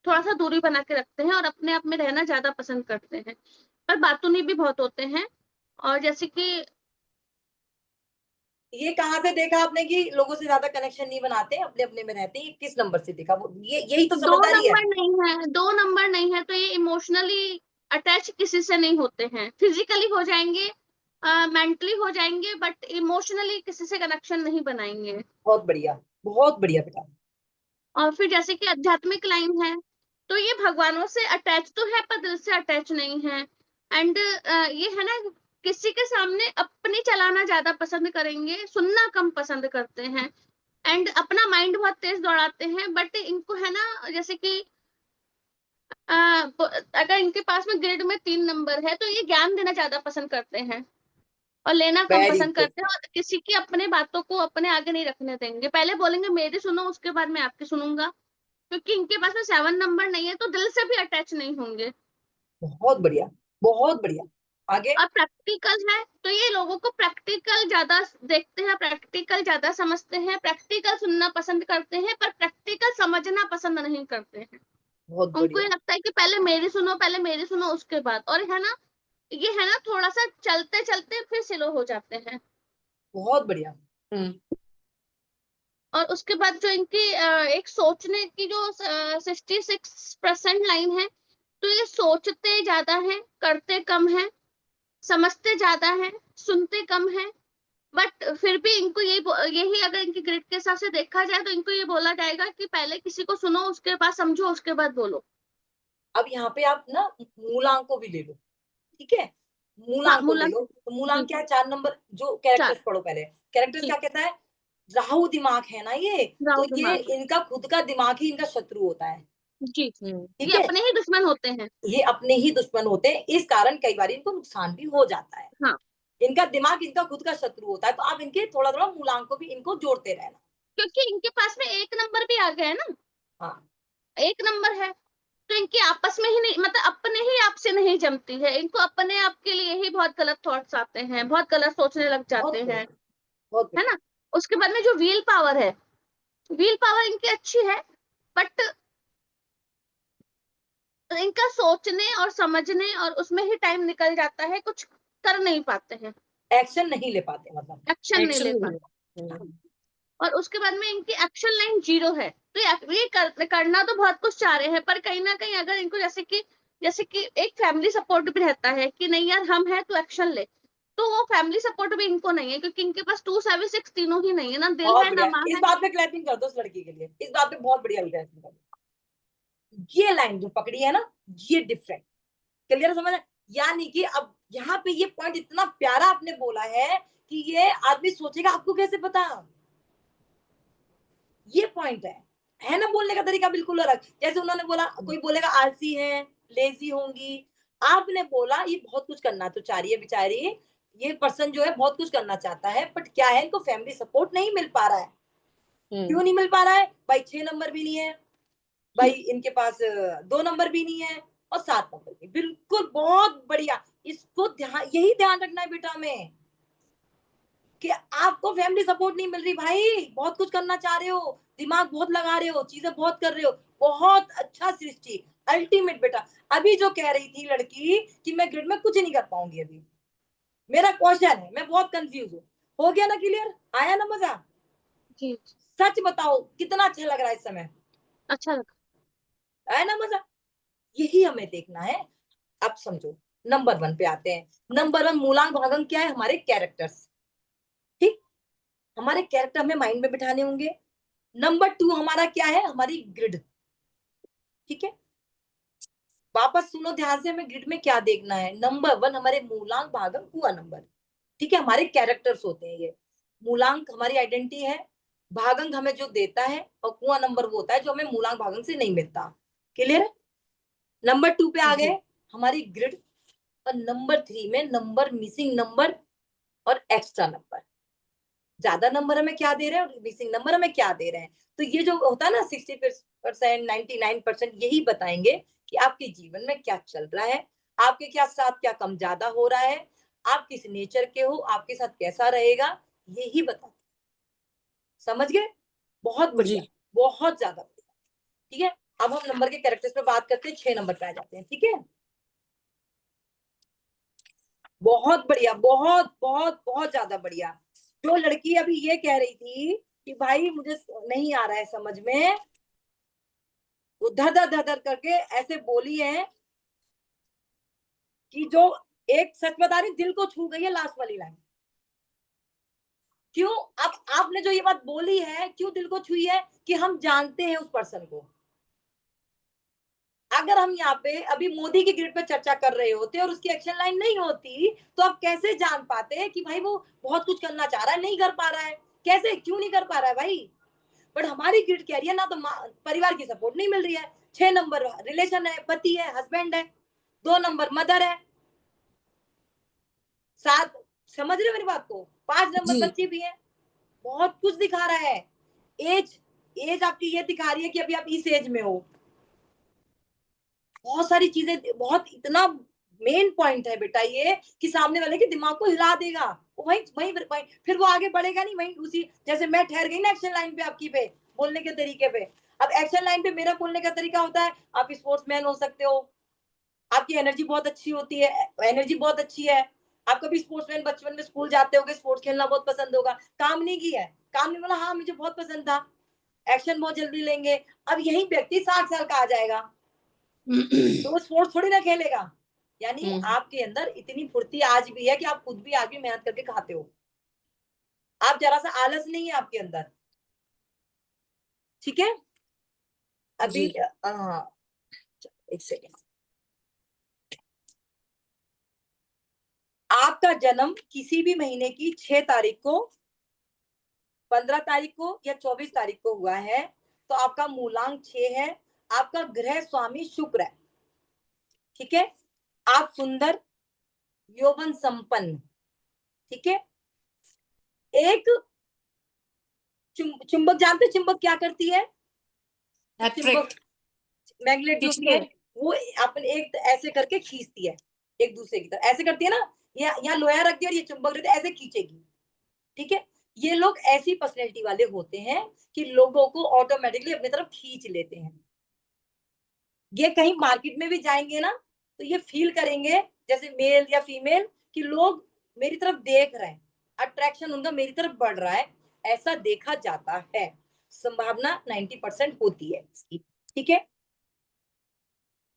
थोड़ा सा दूरी बना के रखते हैं और अपने आप में रहना ज्यादा पसंद करते हैं, पर बातूनी भी बहुत होते हैं। और जैसे कि ये कहाँ से देखा आपने कि लोगों से ज्यादा कनेक्शन नहीं बनाते, अपने अपने में रहते हैं, किस नंबर से देखा वो, ये यही तो दो समझदारी है। नंबर नहीं है, 2 नंबर नहीं है तो ये इमोशनली अटैच किसी से नहीं होते हैं, फिजिकली हो जाएंगे, मेंटली हो जाएंगे, बट इमोशनली किसी से कनेक्शन नहीं बनाएंगे। बहुत बढ़िया बेटा। और फिर जैसे कि आध्यात्मिक लाइन है, तो ये भगवानों से अटैच तो है पर दिल से अटैच नहीं है। एंड ये है ना, किसी के सामने अपनी चलाना ज्यादा पसंद करेंगे, सुनना कम पसंद करते हैं, एंड अपना माइंड बहुत तेज दौड़ाते हैं। बट इनको है ना, जैसे कि अगर इनके पास में ग्रिड में 3 नंबर है, तो ये ज्ञान देना ज्यादा पसंद करते हैं और लेना कम वेरी पसंद गुड। करते हैं, और किसी की अपने बातों को अपने आगे नहीं रखने देंगे, पहले बोलेंगे मेरी सुनो, उसके बाद मैं आपकी सुनूंगा। क्योंकि इनके पास में 7 नंबर नहीं है, तो दिल से भी अटैच नहीं होंगे। बहुत बढ़िया, बहुत बढ़िया। आगे। और प्रैक्टिकल है, तो ये लोगों को प्रैक्टिकल ज्यादा देखते हैं, प्रैक्टिकल ज्यादा समझते हैं, प्रैक्टिकल सुनना पसंद करते हैं, पर प्रैक्टिकल समझना पसंद नहीं करते हैं। बहुत उनको ये बढ़िया। लगता है कि पहले मेरी सुनो उसके बाद, और है ना, ये है ना, थोड़ा सा चलते चलते फिर स्लो हो जाते हैं। बहुत बढ़िया। और उसके बाद जो इनकी एक सोचने की जो 66% लाइन है, तो ये सोचते ज्यादा है, करते कम है, समझते ज्यादा है, सुनते कम है, बट फिर भी इनको यही अगर इनकी ग्रिड के हिसाब से देखा जाए तो इनको ये बोला जाएगा कि पहले किसी को सुनो, उसके बाद समझो, उसके बाद बोलो। अब यहाँ पे आप ना मूलांक को भी ले लो, ठीक है, हाँ, मूलांक को ले मूलांक लो। तो मूलांक जी क्या है? 4 नंबर जो कैरेक्टर्स 4 पढ़ो पहले। कैरेक्टर्स जी क्या कहता है? राहु दिमाग है ना ये, तो राहु ये दिमाग इनका खुद का दिमाग ही इनका शत्रु होता है, जी, ठीक ये है, अपने ही दुश्मन होते हैं। ये अपने ही दुश्मन होते हैं, इस कारण कई बार इनको नुकसान भी हो जाता है। हाँ, इनका दिमाग इनका खुद का शत्रु होता है, तो आप इनके थोड़ा थोड़ा मूलांक को भी इनको जोड़ते रहना। क्योंकि इनके पास में 1 नंबर भी आ गया है ना, हाँ 1 नंबर है, तो इनकी आपस में ही नहीं, मतलब अपने ही आप से नहीं जमती है, इनको अपने आप के लिए ही बहुत गलत थॉट्स आते हैं, बहुत गलत सोचने लग बहुत जाते हैं, बढ़िया, बहुत है बढ़िया। ना। उसके बाद में जो व्हील पावर है, व्हील पावर इनकी अच्छी है, बट इनका सोचने और समझने और उसमें ही टाइम निकल जाता है, कुछ कर नहीं पाते हैं, एक्शन नहीं ले पाते मतलब। एक्शन नहीं एक्शन ले नहीं पाते। है। और उसके बाद में इनकी एक्शन लाइन 0 है, तो ये करना तो बहुत कुछ चाह रहे हैं, पर कहीं ना कहीं अगर इनको जैसे कि एक फैमिली सपोर्ट भी रहता है कि नहीं यार हम है तो एक्शन ले, तो वो फैमिली सपोर्ट भी इनको नहीं है, क्योंकि इनके पास 2 7 6 तीनों ही नहीं है, ना दिल बहुत है ना बढ़िया, माँ इस है। बात पे क्लैपिंग कर दो उस लड़की के लिए, इस बात पे बहुत बढ़िया क्लैपिंग कर दो। ये लाइन जो पकड़ी है ना, ये डिफरेंट, क्लियर समझ है? यानी कि अब यहाँ पे ये पॉइंट इतना प्यारा आपने बोला है कि ये आदमी सोचेगा आपको कैसे पता, ये पॉइंट है ना, बोलने का तरीका बिल्कुल अलग। जैसे उन्होंने बोला, कोई बोलेगा आलसी है, लेजी होंगी, आपने बोला ये बहुत कुछ करना तो चाह रही है बेचारी, ये पर्सन जो है बहुत कुछ करना चाहता है, बट क्या है, इनको फैमिली सपोर्ट नहीं मिल पा रहा है। क्यों नहीं मिल पा रहा है भाई? 6 नंबर भी नहीं है भाई इनके पास, 2 नंबर भी नहीं है, और 7 नंबर भी। बिल्कुल, बहुत बढ़िया। इसको ध्यान, यही ध्यान रखना है बेटा में, कि आपको फैमिली सपोर्ट नहीं मिल रही भाई, बहुत कुछ करना चाह रहे हो, दिमाग बहुत लगा रहे हो, चीजें बहुत कर रहे हो, बहुत अच्छा सृष्टि, अल्टीमेट बेटा। अभी जो कह रही थी लड़की कि मैं ग्रिड में कुछ नहीं कर पाऊंगी, अभी मेरा क्वेश्चन है, मैं बहुत कंफ्यूज हूँ, हो गया ना क्लियर? आया ना मजा? जी सच बताओ कितना अच्छा लग रहा है इस समय? अच्छा लगा। आया ना मजा? यही हमें देखना है। अब समझो, नंबर 1 पे आते हैं। नंबर 1 मूलांक भागम क्या है? हमारे कैरेक्टर्स, ठीक, हमारे कैरेक्टर हमें माइंड में बिठाने होंगे। नंबर 2 हमारा क्या है? हमारी ग्रिड, ठीक है, वापस सुनो ध्यान से, हमें ग्रिड में क्या देखना है। नंबर 1 हमारे मूलांक भागम कुआ नंबर, ठीक है, हमारे कैरेक्टर्स होते हैं ये। मूलांक हमारी आइडेंटिटी है, भागंक हमें जो देता है, और कुआ नंबर वो होता है जो हमें मूलांक भागंक से नहीं मिलता। क्लियर है? नंबर 2 पे आ गए हमारी ग्रिड, और नंबर 3 में नंबर, मिसिंग नंबर और एक्स्ट्रा नंबर। ज्यादा नंबर हमें क्या दे रहे हैं और मिसिंग नंबर हमें क्या दे रहे हैं। तो ये जो होता है ना 60%, 99%, यही बताएंगे कि आपके जीवन में क्या चल रहा है, आपके क्या साथ क्या कम ज्यादा हो रहा है, आप किस नेचर के हो, आपके साथ कैसा रहेगा, यही बताते। समझ गए? बहुत जी। बढ़िया, बहुत ज्यादा बढ़िया, ठीक है। अब हम नंबर के कैरेक्टर्स पे बात करते हैं, 6 नंबर पे आ जाते हैं, ठीक है। बहुत बढ़िया, बहुत बहुत बहुत ज्यादा बढ़िया। जो लड़की अभी ये कह रही थी कि भाई मुझे नहीं आ रहा है समझ में, वो धर धर धर धर करके ऐसे बोली है कि जो, एक सच बता रही, दिल को छू गई है लास्ट वाली लाइन। क्यों? अब आपने जो ये बात बोली है, क्यों दिल को छुई है? कि हम जानते हैं उस पर्सन को। अगर हम यहाँ पे अभी मोदी की ग्रिड पे चर्चा कर रहे होते और उसकी एक्शन लाइन नहीं होती, तो आप कैसे जान पाते कि भाई वो बहुत कुछ करना चाह रहा है, नहीं कर पा रहा है? कैसे, क्यों नहीं कर पा रहा है भाई? बट हमारी ग्रिड कह रही है ना, तो परिवार की सपोर्ट नहीं मिल रही है। 6 नंबर रिलेशन है, पति है, हस्बैंड है, 2 नंबर मदर है, 7, समझ रहे हो मेरी बात को, 5 नंबर जी। बच्चे भी है, बहुत कुछ दिखा रहा है। एज, एज आपकी ये दिखा रही है कि अभी आप इस एज में हो। बहुत सारी चीजें, बहुत, इतना मेन पॉइंट है बेटा ये, कि सामने वाले के दिमाग को हिला देगा। वो वही वही फिर वो आगे बढ़ेगा नहीं, वही उसी, जैसे मैं ठहर गई ना एक्शन लाइन पे आपकी, पे बोलने के तरीके पे। अब एक्शन लाइन पे मेरा बोलने का तरीका होता है, आप स्पोर्ट्समैन हो सकते हो, आपकी एनर्जी बहुत अच्छी होती है, एनर्जी बहुत अच्छी है, आप कभी स्पोर्ट्समैन बचपन में स्कूल जाते होगे, स्पोर्ट्स खेलना बहुत पसंद होगा। काम नहीं की है, काम नहीं बोला, हाँ मुझे बहुत पसंद था, एक्शन बहुत जल्दी लेंगे। अब यही व्यक्ति 60 साल का आ जाएगा, तो वो स्पोर्ट्स थोड़ी ना खेलेगा। यानी आपके अंदर इतनी फुर्ती आज भी है कि आप खुद भी आज भी मेहनत करके खाते हो। आप जरा सा आलस नहीं है आपके अंदर, ठीक है। अभी जी। हाँ, एक सेकेंड। आपका जन्म किसी भी महीने की 6 तारीख को, 15 तारीख को या 24 तारीख को हुआ है, तो आपका मूलांक 6 है। आपका ग्रह स्वामी शुक्र है, ठीक है। आप सुंदर, यौवन संपन्न, ठीक है। एक चुंबक जानते, चुंबक क्या करती है? चुंबक अट्रैक्ट, मैग्नेट जो होती है वो अपने एक ऐसे करके खींचती है एक दूसरे की तरफ, ऐसे करती है ना, यहाँ लोहा रख दिया और ये चुंबक रहती है, ऐसे खींचेगी, ठीक है। ये लोग ऐसी पर्सनैलिटी वाले होते हैं कि लोगों को ऑटोमेटिकली अपनी तरफ खींच लेते हैं। ये कहीं मार्केट में भी जाएंगे ना तो ये फील करेंगे जैसे मेल या फीमेल कि लोग मेरी तरफ देख रहे हैं, अट्रैक्शन उनका मेरी तरफ बढ़ रहा है, ऐसा देखा जाता है। संभावना 90% होती है इसकी, ठीक है।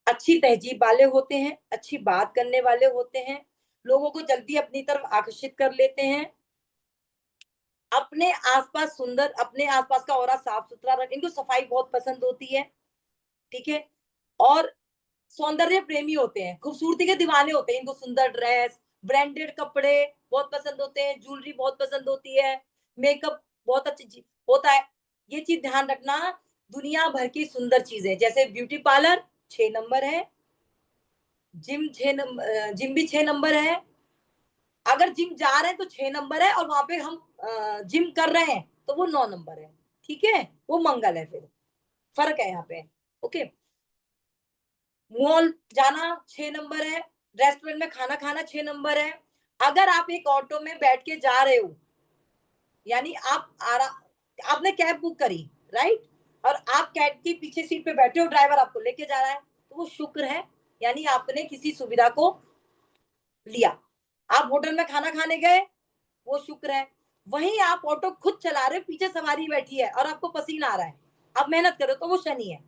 अच्छी तहजीब वाले होते हैं, अच्छी बात करने वाले होते हैं, लोगों को जल्दी अपनी तरफ आकर्षित कर लेते हैं। अपने आसपास सुंदर, अपने आसपास का ऑरा साफ सुथरा रख, इनको सफाई बहुत पसंद होती है, ठीक है। और सौंदर्य प्रेमी होते हैं, खूबसूरती के दीवाने होते हैं, इनको सुंदर ड्रेस, ब्रांडेड कपड़े बहुत पसंद होते हैं, ज्वेलरी बहुत पसंद होती है, मेकअप बहुत अच्छी होता है। ये चीज ध्यान रखना, दुनिया भर की सुंदर चीजें जैसे ब्यूटी पार्लर 6 नंबर है, जिम 6 नंबर, जिम भी 6 नंबर है। अगर जिम जा रहे हैं तो 6 नंबर है, और वहां पे हम जिम कर रहे हैं तो वो 9 नंबर है, ठीक है। वो मंगल है, फिर फर्क है यहाँ पे, ओके। मॉल जाना 6 नंबर है, रेस्टोरेंट में खाना खाना 6 नंबर है। अगर आप एक ऑटो में बैठ के जा रहे हो, यानी आपने कैब बुक करी, राइट, और आप कैब की पीछे सीट पे बैठे हो, ड्राइवर आपको लेके जा रहा है, तो वो शुक्र है, यानी आपने किसी सुविधा को लिया। आप होटल में खाना खाने गए, वो शुक्र है। वहीं आप ऑटो खुद चला रहे हो, पीछे सवारी बैठी है और आपको पसीना आ रहा है, आप मेहनत करो, तो वो शनि है।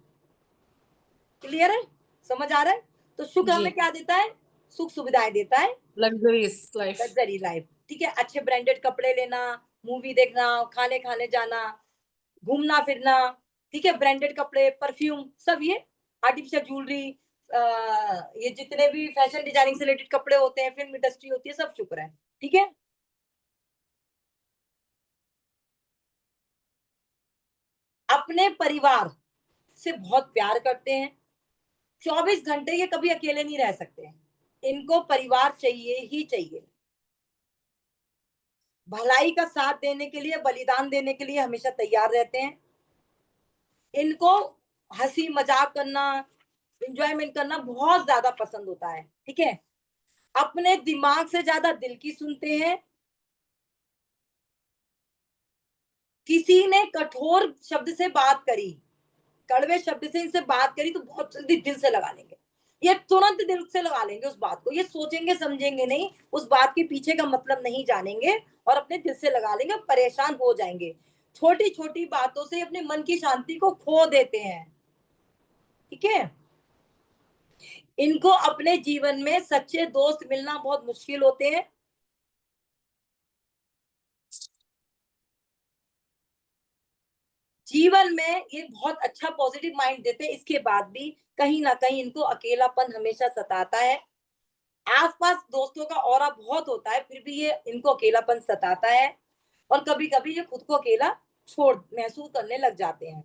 क्लियर है, समझ आ रहा है? तो शुक्र जी। हमें क्या देता है? सुख सुविधाएं देता है, लग्जरियस लाइफ। लग्जरी लाइफ, ठीक है। अच्छे ब्रांडेड कपड़े लेना, मूवी देखना, खाने खाने जाना, घूमना फिरना, ठीक है। ब्रांडेड कपड़े, परफ्यूम, सब ये आर्टिफिशियल ज्वेलरी, ये जितने भी फैशन डिजाइनिंग से रिलेटेड कपड़े होते हैं, फिल्म इंडस्ट्री होती है, सब शुक्र है, ठीक है। अपने परिवार से बहुत प्यार करते हैं, 24 घंटे ये कभी अकेले नहीं रह सकते, इनको परिवार चाहिए ही चाहिए। भलाई का साथ देने के लिए, बलिदान देने के लिए हमेशा तैयार रहते हैं। इनको हंसी मजाक करना, एंजॉयमेंट करना बहुत ज्यादा पसंद होता है, ठीक है। अपने दिमाग से ज्यादा दिल की सुनते हैं। किसी ने कठोर शब्द से बात करी, कड़वे शब्द से इनसे बात करी, तो बहुत जल्दी दिल से लगा लेंगे, ये तुरंत दिल से लगा लेंगे उस बात को, ये सोचेंगे समझेंगे नहीं, उस बात के पीछे का मतलब नहीं जानेंगे और अपने दिल से लगा लेंगे, परेशान हो जाएंगे। छोटी छोटी बातों से अपने मन की शांति को खो देते हैं, ठीक है। इनको अपने जीवन में सच्चे दोस्त मिलना बहुत मुश्किल होते हैं। जीवन में ये बहुत अच्छा पॉजिटिव माइंड देते हैं, इसके बाद भी कहीं ना कहीं इनको अकेलापन हमेशा सताता है। आसपास दोस्तों का ऑरा बहुत होता है, फिर भी ये इनको अकेलापन सताता है, और कभी कभी ये खुद को अकेला छोड़ महसूस करने लग जाते हैं।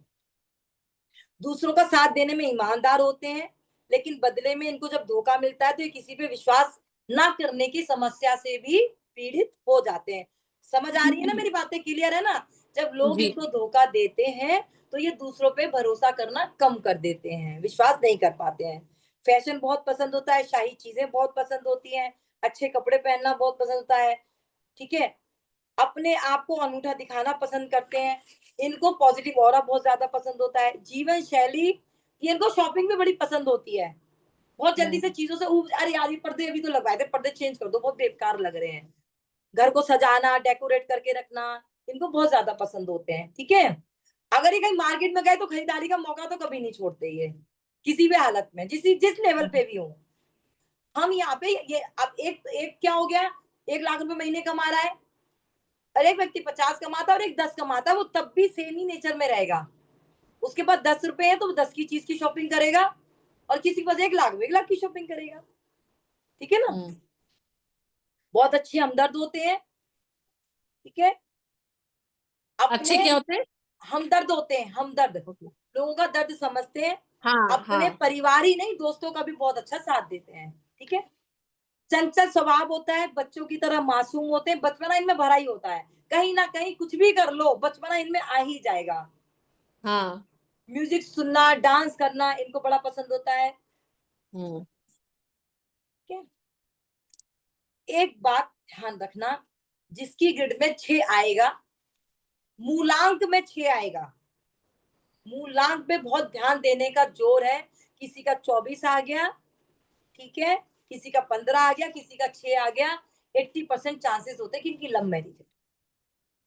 दूसरों का साथ देने में ईमानदार होते हैं, लेकिन बदले में इनको जब धोखा मिलता है तो ये किसी पे विश्वास ना करने की समस्या से भी पीड़ित हो जाते हैं। समझ आ रही है ना मेरी बातें, क्लियर है ना? जब लोग जी। इनको धोखा देते हैं तो ये दूसरों पे भरोसा करना कम कर देते हैं, विश्वास नहीं कर पाते हैं। फैशन बहुत पसंद होता है, शाही चीजें बहुत पसंद होती हैं, अच्छे कपड़े पहनना बहुत पसंद होता है, ठीक है। अपने आप को अनूठा दिखाना पसंद करते हैं, इनको पॉजिटिव ऑरा बहुत ज्यादा पसंद होता है। जीवन शैली, ये इनको शॉपिंग भी बड़ी पसंद होती है, बहुत जल्दी से चीजों से अरे यार ये पर्दे अभी तो लगवाए थे, पर्दे चेंज कर दो, बहुत बेकार लग रहे हैं। घर को सजाना, डेकोरेट करके रखना, इनको बहुत ज्यादा पसंद होते हैं, ठीक है। अगर ये कहीं मार्केट में गए तो खरीदारी का मौका तो कभी नहीं छोड़ते ये, किसी भी हालत में, जिस लेवल पे भी हो। हम यहाँ पे ये अब एक एक क्या हो गया, 1 लाख रुपए महीने कमा रहा है, और एक व्यक्ति 50 कमाता है और एक 10 कमाता है, वो तब भी सेम ही नेचर में रहेगा। उसके पास 10 रुपए है तो वो 10 की चीज की शॉपिंग करेगा, और किसी के पास 1 लाख, 1 लाख की शॉपिंग करेगा। ठीक है ना? बहुत अच्छे हमदर्द होते हैं। ठीक है, अच्छे क्या होते हैं? हमदर्द होते हैं, हमदर्द, लोगों का दर्द समझते हैं, हाँ अपने हाँ परिवार ही नहीं दोस्तों का भी बहुत अच्छा साथ देते हैं। ठीक है, चंचल स्वभाव होता है, बच्चों की तरह मासूम होते हैं, बचपना इनमें भरा ही होता है, कहीं ना कहीं कुछ भी कर लो बचपना इनमें आ ही जाएगा। हाँ। म्यूजिक सुनना, डांस करना इनको बड़ा पसंद होता है। हम्म। ठीक है, एक बात ध्यान रखना, जिसकी ग्रिड में 6 आएगा, मूलांक में 6 आएगा, मूलांक पे बहुत ध्यान देने का जोर है। किसी का 24 आ गया, ठीक है, किसी का 15 आ गया, किसी का 6 आ गया, 80% चांसेस होते हैं कि इनकी लव मैरिज है।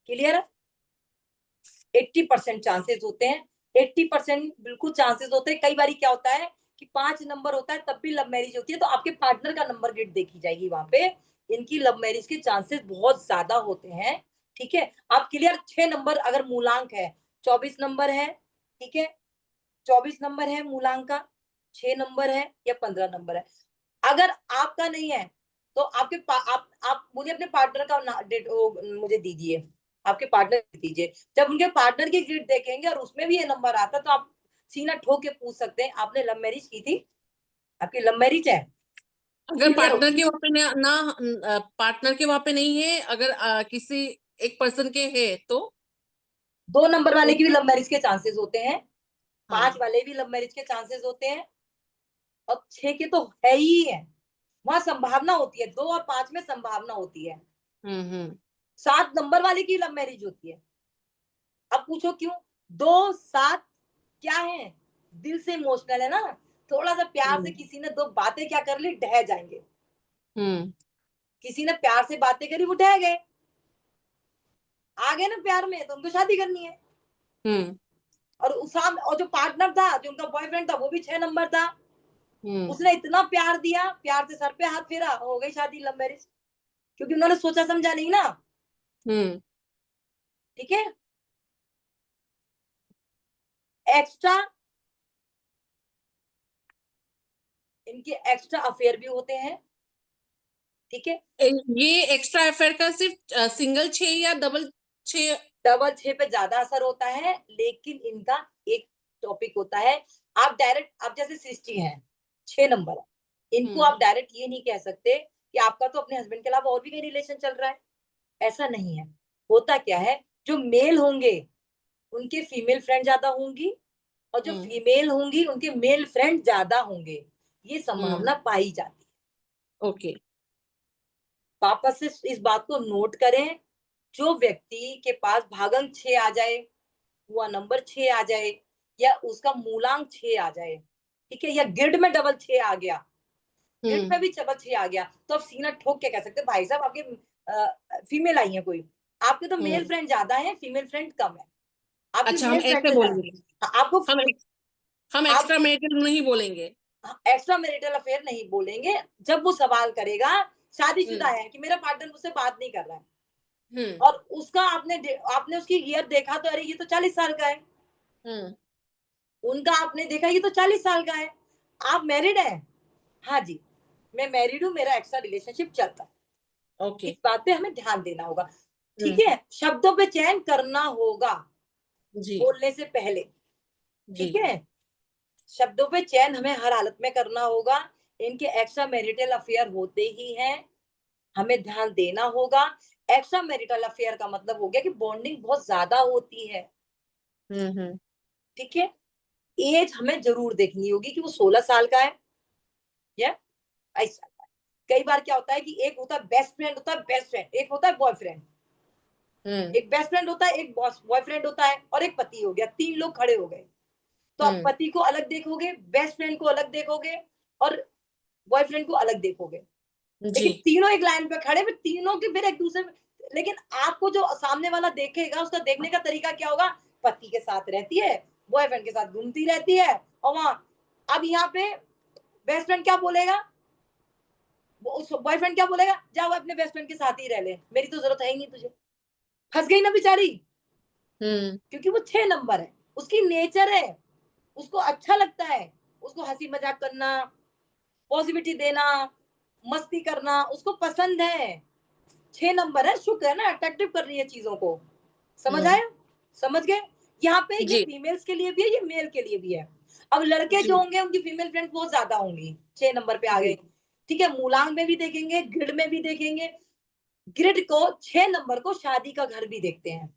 क्लियर है? 80% चांसेस होते हैं, 80% बिल्कुल चांसेस होते हैं। कई बार क्या होता है कि 5 नंबर होता है तब भी लव मैरिज होती है, तो आपके पार्टनर का नंबर गेट देखी जाएगी, वहां पे इनकी लव मैरिज के चांसेस बहुत ज्यादा होते हैं। ठीक है, आप क्लियर? 6 नंबर अगर मूलांक है, 24 नंबर है, ठीक है, 24 नंबर है मूलांक का, 6 नंबर है या 15 नंबर है। अगर आपका नहीं है तो आप मुझे अपने पार्टनर का डेट मुझे दीजिए, आपके पार्टनर दीजिए। जब उनके पार्टनर की ग्रिड देखेंगे और उसमें भी ये नंबर आता तो आप सीना ठोक के पूछ सकते हैं आपने लव मैरिज की थी, आपकी लव मैरिज है। अगर पार्टनर के वहां पे ना पार्टनर के वहां पे नहीं है, अगर किसी एक पर्सन के है तो 2 नंबर वाले की भी लव मैरिज के चांसेस होते हैं, 5 हाँ। वाले भी लव मैरिज के चांसेस होते हैं, और 6 के तो है ही है। वहां संभावना होती है, 2 और 5 में संभावना होती है। हम्म। 7 नंबर वाले की लव मैरिज होती है। अब पूछो क्यों? 2 7 क्या है, दिल से इमोशनल है ना, थोड़ा सा प्यार से हम्म। किसी ने 2 बातें क्या कर ली, ढह जाएंगे। हम्म। किसी ने प्यार से बातें करी, वो ढह गए, आ गए ना प्यार में, तो उनको शादी करनी है। हम्म। और जो पार्टनर था, जो उनका बॉयफ्रेंड था, वो भी 6 नंबर था, हम्म। उसने इतना प्यार दिया, प्यार से सर पे हाथ फेरा, हो गई शादी, लव मैरिज, क्योंकि उन्होंने सोचा समझा नहीं ना। हम्म। ठीक है, एक्स्ट्रा, इनके एक्स्ट्रा अफेयर भी होते हैं। ठीक है, ये एक्स्ट्रा अफेयर का सिर्फ सिंगल 6 या डबल 6? डबल 6 पे ज्यादा असर होता है, लेकिन इनका एक टॉपिक होता है, आप डायरेक्ट, आप जैसे सृष्टि है 6 नंबर, इनको आप डायरेक्ट ये नहीं कह सकते कि आपका तो अपने हस्बैंड के अलावा और भी कहीं रिलेशन चल रहा है, ऐसा नहीं है। होता क्या है, जो मेल होंगे उनके फीमेल फ्रेंड ज्यादा होंगी, और जो फीमेल होंगी उनके मेल फ्रेंड ज्यादा होंगे, ये संभावना पाई जाती है। ओके। वापस से इस बात को नोट करें, जो व्यक्ति के पास भागंक 6 आ जाए, हुआ नंबर 6 आ जाए, या उसका मूलांक 6 आ जाए, ठीक है, या गिल्ड में डबल 6 आ गया, गिल्ड में भी डबल 6 आ गया, तो आप सीना ठोक के कह सकते हैं भाई साहब आपके फीमेल आई है कोई, आपके तो मेल फ्रेंड ज्यादा है, फीमेल फ्रेंड कम है, आपकी अच्छा, हम मेल फ्रेंड ऐसे से बोलेंगे, ज्यादा। आपको हम आप एक्स्ट्रा मैरिटल नहीं बोलेंगे। एक्स्ट्रा मैरिटल अफेयर नहीं बोलेंगे। जब वो सवाल करेगा, शादीशुदा है कि मेरा पार्टनर मुझसे बात नहीं कर रहा है, और उसका आपने उसकी ईयर देखा तो अरे ये तो 40 साल का है, उनका आपने देखा ये तो 40 साल का है, आप मैरिड है, हाँ जी मैं मैरिड हूँ, मेरा एक्स्ट्रा रिलेशनशिप चलता है। ओके। इस बात पे हमें ध्यान देना होगा। ठीक है, शब्दों पे चयन करना होगा जी बोलने से पहले। जी। ठीक है, शब्दों पे चयन हमें हर हालत में करना होगा। इनके एक्स्ट्रा मैरिटल अफेयर होते ही हैं, हमें ध्यान देना होगा। एक्स्ट्रा मैरिटल अफेयर का मतलब हो गया कि बॉन्डिंग बहुत ज्यादा होती है। ठीक है, एज हमें जरूर देखनी होगी कि वो 16 साल का है या 22 साल का है। कई बार क्या होता है कि एक होता है बेस्ट फ्रेंड, होता है बेस्ट फ्रेंड, एक होता है बॉयफ्रेंड, एक बेस्ट फ्रेंड होता है, एक बॉयफ्रेंड होता है, और एक पति हो गया, 3 लोग खड़े हो गए, तो आप पति को अलग देखोगे, बेस्ट फ्रेंड को अलग देखोगे, और बॉयफ्रेंड को अलग देखोगे, लेकिन तीनों एक लाइन पे खड़े, फिर तीनों के फिर एक दूसरे, लेकिन आपको जो सामने वाला देखेगा उसका देखने का तरीका क्या होगा, पति के साथ रहती है, बॉयफ्रेंड के साथ घूमती रहती है, और वहां अब यहाँ पे बेस्ट फ्रेंड क्या बोलेगा, बॉयफ्रेंड क्या बोलेगा, जाओ अपने बेस्ट फ्रेंड के साथ ही रह ले, मेरी तो जरूरत है ही नहीं तुझे। फंस गई ना बेचारी, हम्म क्योंकि वो 6 नंबर है, उसकी नेचर है, उसको अच्छा लगता है, उसको हंसी मजाक करना, पॉजिटिविटी देना, मस्ती करना उसको पसंद है। 6 नंबर है, शुक्र है ना, अट्रैक्टिव कर रही है चीजों को। समझ आया? समझ गए? यहाँ पे ये जी फीमेल्स के लिए भी है, ये मेल के लिए भी है। अब लड़के जी जो होंगे उनकी फीमेल फ्रेंड्स बहुत ज्यादा होंगी, 6 नंबर पे आ जी गए। ठीक है, मूलांक में भी देखेंगे, ग्रिड में भी देखेंगे। ग्रिड को 6 नंबर को शादी का घर भी देखते हैं।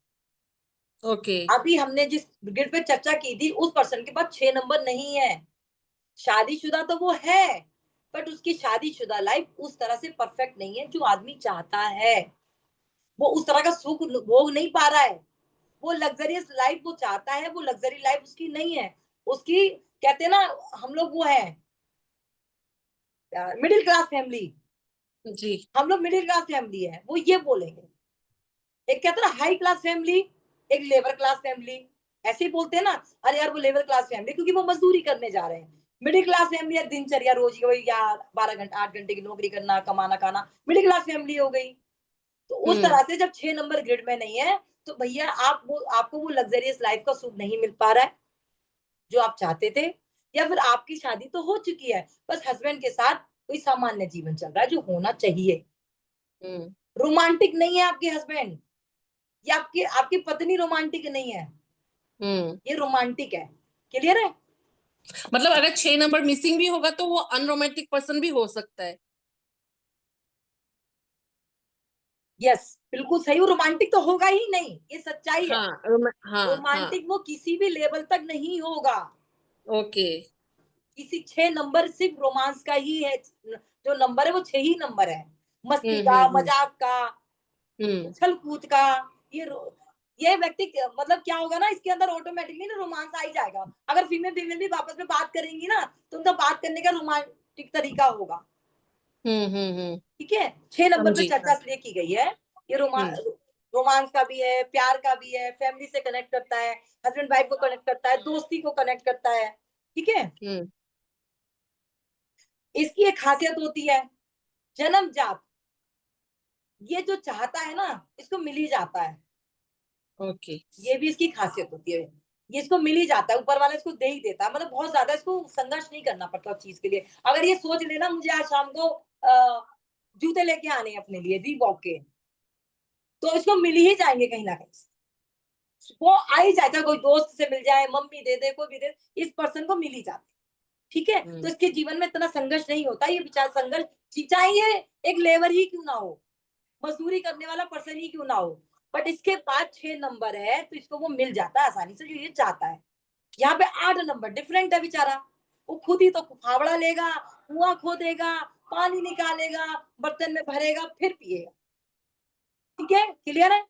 ओके अभी हमने जिस ग्रिड पे चर्चा की थी उस पर्सन के पास 6 नंबर नहीं है, शादीशुदा तो वो है, बट उसकी शादीशुदा लाइफ उस तरह से परफेक्ट नहीं है जो आदमी चाहता है। वो उस तरह का सुख भोग नहीं पा रहा है, वो लग्जरियस लाइफ वो चाहता है, वो लग्जरी लाइफ उसकी नहीं है। उसकी, कहते हैं ना हम लोग, वो है मिडिल क्लास फैमिली, जी हम लोग मिडिल क्लास फैमिली है, वो ये बोलेंगे। एक कहते हैं हाई क्लास फैमिली, एक लेबर क्लास फैमिली, ऐसे ही बोलते हैं ना, अरे यार वो लेबर क्लास फैमिली क्योंकि वो मजदूरी करने जा रहे हैं। मिडिल क्लास फैमिली है, दिनचर्या रोज की वही यार 12 घंटे 8 घंटे की नौकरी करना, कमाना खाना, मिडिल क्लास फैमिली हो गई। तो उस तरह से जब 6 नंबर ग्रिड में नहीं है तो भैया आपको वो लग्जरियस लाइफ का सुख नहीं मिल पा रहा है जो आप चाहते थे, या फिर आपकी शादी तो हो चुकी है, बस हस्बैंड के साथ कोई सामान्य जीवन चल रहा है जो होना चाहिए। रोमांटिक नहीं है आपके हस्बैंड, या आपकी आपकी पत्नी रोमांटिक नहीं है, ये रोमांटिक है। क्लियर है? मतलब अगर 6 नंबर मिसिंग भी होगा तो वो अनरोमांटिक पर्सन भी हो सकता है। यस, बिल्कुल सही। वो रोमांटिक तो होगा ही नहीं, ये सच्चाई है। हाँ हाँ हाँ रोमांटिक वो किसी भी लेवल तक नहीं होगा। ओके किसी 6 नंबर सिर्फ रोमांस का ही है, जो नंबर है वो 6 ही नंबर है। मस्ती का, मजाक का, उछल कूद का, ये व्यक्ति मतलब क्या होगा ना, इसके अंदर ऑटोमेटिकली ना रोमांस आ ही जाएगा। अगर फीमेल फीमेल भी आपस में बात करेंगी ना तो उनका बात करने का रोमांटिक तरीका होगा। ठीक है, 6 नंबर पे समझी चर्चा इसलिए की गई है। ये रोमांस का भी है, प्यार का भी है, फैमिली से कनेक्ट करता है, हस्बैंड वाइफ को कनेक्ट करता है, दोस्ती को कनेक्ट करता है। ठीक है, इसकी एक खासियत होती है जन्मजात, ये जो चाहता है ना इसको मिल ही जाता है। ओके ये भी इसकी खासियत होती है, ये इसको मिल ही जाता है, ऊपर वाला इसको दे ही देता है। मतलब बहुत ज्यादा इसको संघर्ष नहीं करना पड़ता उस चीज के लिए। अगर ये सोच लेना मुझे आज शाम को जूते लेके आने हैं अपने लिए रीबॉक के, तो इसको मिल ही जाएंगे कहीं ना कहीं, वो आ ही जाए, चाहे कोई दोस्त से मिल जाए, मम्मी दे दे, कोई भी दे, इस पर्सन को मिल ही जाते। ठीक है, तो इसके जीवन में इतना संघर्ष नहीं होता। ये विचार संघर्ष चाहिए, एक लेबर ही क्यों ना हो, मजदूरी करने वाला पर्सन ही क्यों ना हो, बट इसके पास 6 नंबर है तो इसको वो मिल जाता है आसानी से जो ये चाहता है। यहाँ पे 8 नंबर डिफरेंट है बेचारा, वो खुद ही तो फावड़ा लेगा, कुआं खोदेगा, पानी निकालेगा, बर्तन में भरेगा, फिर पिएगा। ठीक है, क्लियर है?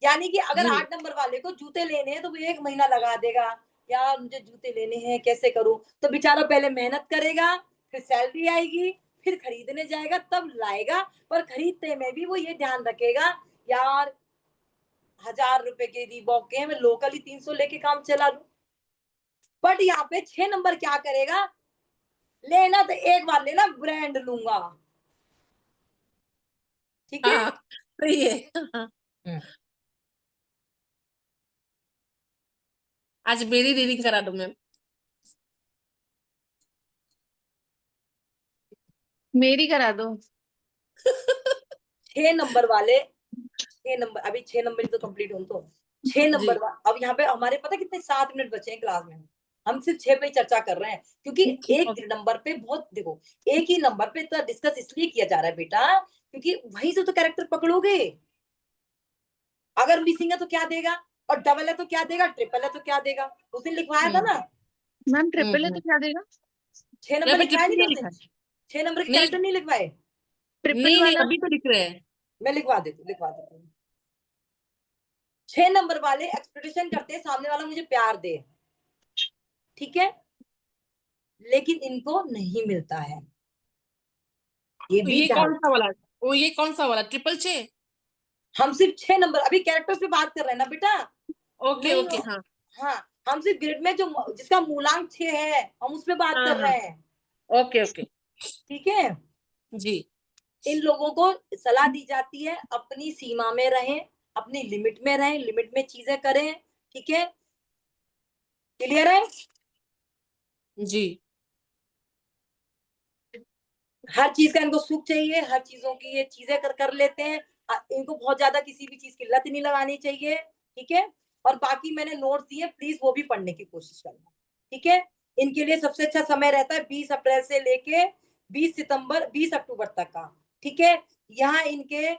यानी कि अगर 8 नंबर वाले को जूते लेने हैं तो वो 1 महीना लगा देगा, यार मुझे जूते लेने हैं कैसे करूं, तो बेचारा पहले मेहनत करेगा, फिर सैलरी आएगी, फिर खरीदने जाएगा, तब लाएगा। पर खरीदते में भी वो ये ध्यान रखेगा, यार 1000 रुपए के रीबॉक के मैं लोकल ही 300 लेके काम चला लूं। बट यहाँ पे 6 नंबर क्या करेगा, लेना तो एक बार लेना, ब्रांड लूंगा। ठीक है, हाँ सही है। आज मेरी रीडिंग करा दो मैम। मेरी करा दो। 6 नंबर वाले, 6 नंबर, अभी 6 नंबर तो कंप्लीट हो, तो 6 नंबर अब यहाँ पे हमारे पता कितने 7 मिनट बचे हैं क्लास में, हम सिर्फ 6 पे ही चर्चा कर रहे हैं, क्योंकि एक नंबर पे बहुत, देखो एक ही नंबर पे इतना डिस्कस इसलिए किया जा रहा है बेटा, क्योंकि वहीं से तो कैरेक्टर पकड़ोगे। अगर मिसिंग है तो क्या देगा, और डबल है तो क्या देगा, ट्रिपल है तो क्या देगा, उस दिन लिखवाया था ना मैम ट्रिपल है तो क्या देगा? 6 नंबर लिखवाया नहीं था उस दिन, 6 नंबर के कैरेक्टर नहीं लिखवाए। ट्रिपल नहीं वाला अभी तो लिख रहे हैं। मैं लिखवा देती हूँ। 6 नंबर वाले एक्सपेक्टेशन करते हैं सामने वाला मुझे प्यार दे, ठीक है, लेकिन इनको नहीं मिलता है। ये भी कौन सा वाला, वो ये कौन सा वाला ट्रिपल 6? हम सिर्फ 6 नंबर अभी कैरेक्टर्स पे बात कर रहे हैं ना बेटा। ओके ओके हाँ हाँ, हम सिर्फ ग्रिड में जो जिसका मूलांक 6 है हम उस पे बात कर रहे हैं। ओके ओके ठीक है, जी। इन लोगों को सलाह दी जाती है अपनी सीमा में रहें, अपनी लिमिट में रहें, लिमिट में चीजें करें, ठीक है? क्लियर है? जी। हर चीज का इनको सुख चाहिए, हर चीजों की ये चीजें कर लेते हैं। इनको बहुत ज्यादा किसी भी चीज की लत नहीं लगानी चाहिए, ठीक है? और बाकी मैंने नोट्स दिए, प्लीज वो भी पढ़ने की कोशिश करना, ठीक है? इनके लिए सबसे अच्छा समय रहता है 20 अप्रैल से लेके 20 अक्टूबर तक का, ठीक है? यहाँ इनके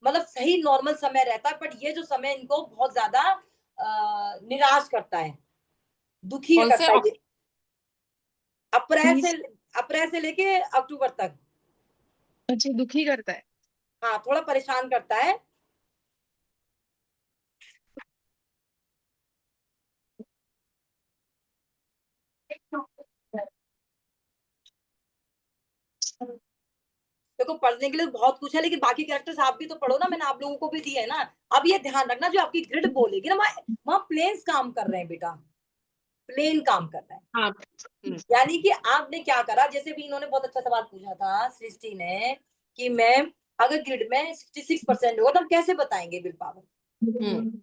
मतलब सही नॉर्मल समय रहता है, बट ये जो समय इनको बहुत ज्यादा निराश करता है, दुखी कौन से करता है ये। अप्रैल से लेके अक्टूबर तक। अच्छा, दुखी करता है। हाँ, थोड़ा परेशान करता है। देखो पढ़ने के लिए बहुत कुछ है, लेकिन बाकी कैरेक्टर्स आप भी तो पढ़ो ना, मैंने आप लोगों को भी दिया है ना। अब ये ध्यान रखना, जो आपकी ग्रिड बोलेगी ना, वहाँ प्लेन्स काम कर रहे हैं बेटा, प्लेन काम कर रहा है। हाँ। यानी कि आपने क्या करा, जैसे भी इन्होंने बहुत अच्छा सवाल पूछा था सृष्टि ने कि मैम अगर ग्रिड में 66% होगा तो हम कैसे बताएंगे विल पावर?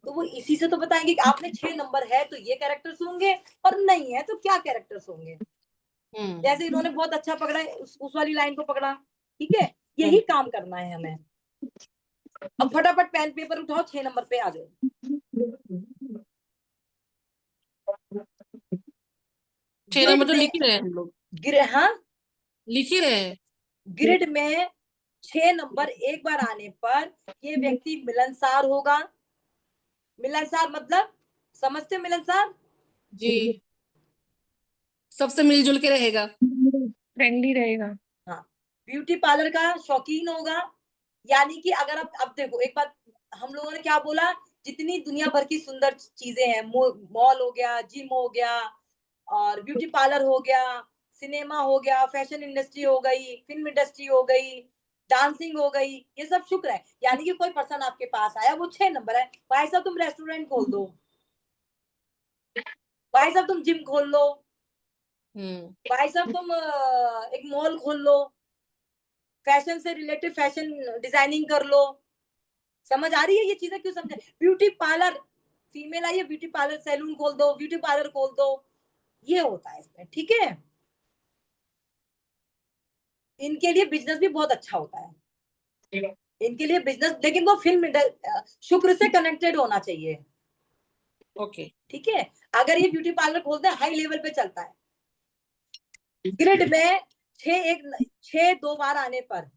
तो वो इसी से तो बताएंगे कि आपने 6 नंबर है तो ये कैरेक्टर्स होंगे, और नहीं है तो क्या कैरेक्टर्स होंगे। जैसे इन्होंने बहुत अच्छा पकड़ा है, उस वाली लाइन को पकड़ा, ठीक है? यही काम करना है हमें। अब फटाफट पेन पेपर उठाओ, 6 नंबर पे आ जाओ। 6 ग्रिड नंबर तो में लिख ही रहे हैं हम लोग, हाँ, लिख ही रहे हैं। ग्रिड में 6 नंबर एक बार आने पर ये व्यक्ति मिलनसार होगा। मिलनसार मतलब समझते हो मिलनसार? जी, सबसे मिलजुल के रहेगा। फ्रेंडली रहेगा। हाँ, ब्यूटी पार्लर का शौकीन होगा। यानी कि अगर आप अब देखो एक बात, हम लोगों ने क्या बोला, जितनी दुनिया भर की सुंदर चीजें हैं, मॉल हो गया, जिम हो गया, और ब्यूटी पार्लर हो गया, सिनेमा हो गया, फैशन इंडस्ट्री हो गई, फिल्म इंडस्ट्री हो गई, डांसिंग हो गई, ये सब शुक्र है। यानी कि कोई पर्सन आपके पास आया, वो 6 नंबर है, भाई साहब तुम रेस्टोरेंट खोल दो, भाई साहब तुम जिम खोल लो, भाई साहब तुम एक मॉल खोल लो, फैशन से रिलेटेड फैशन डिजाइनिंग कर लो। समझ आ रही है ये चीजें? क्यों समझे? ब्यूटी पार्लर, फीमेल आई है, ब्यूटी पार्लर सैलून खोल दो, ब्यूटी पार्लर खोल दो, ये होता है इसमें, ठीक है? इनके लिए बिजनेस भी बहुत अच्छा होता है, इनके लिए बिजनेस, लेकिन वो फिल्म शुक्र से कनेक्टेड होना चाहिए, ओके। ठीक है? अगर ये ब्यूटी पार्लर खोलते हैं, हाई लेवल पे चलता है। ग्रिड में 6 2 बार आने पर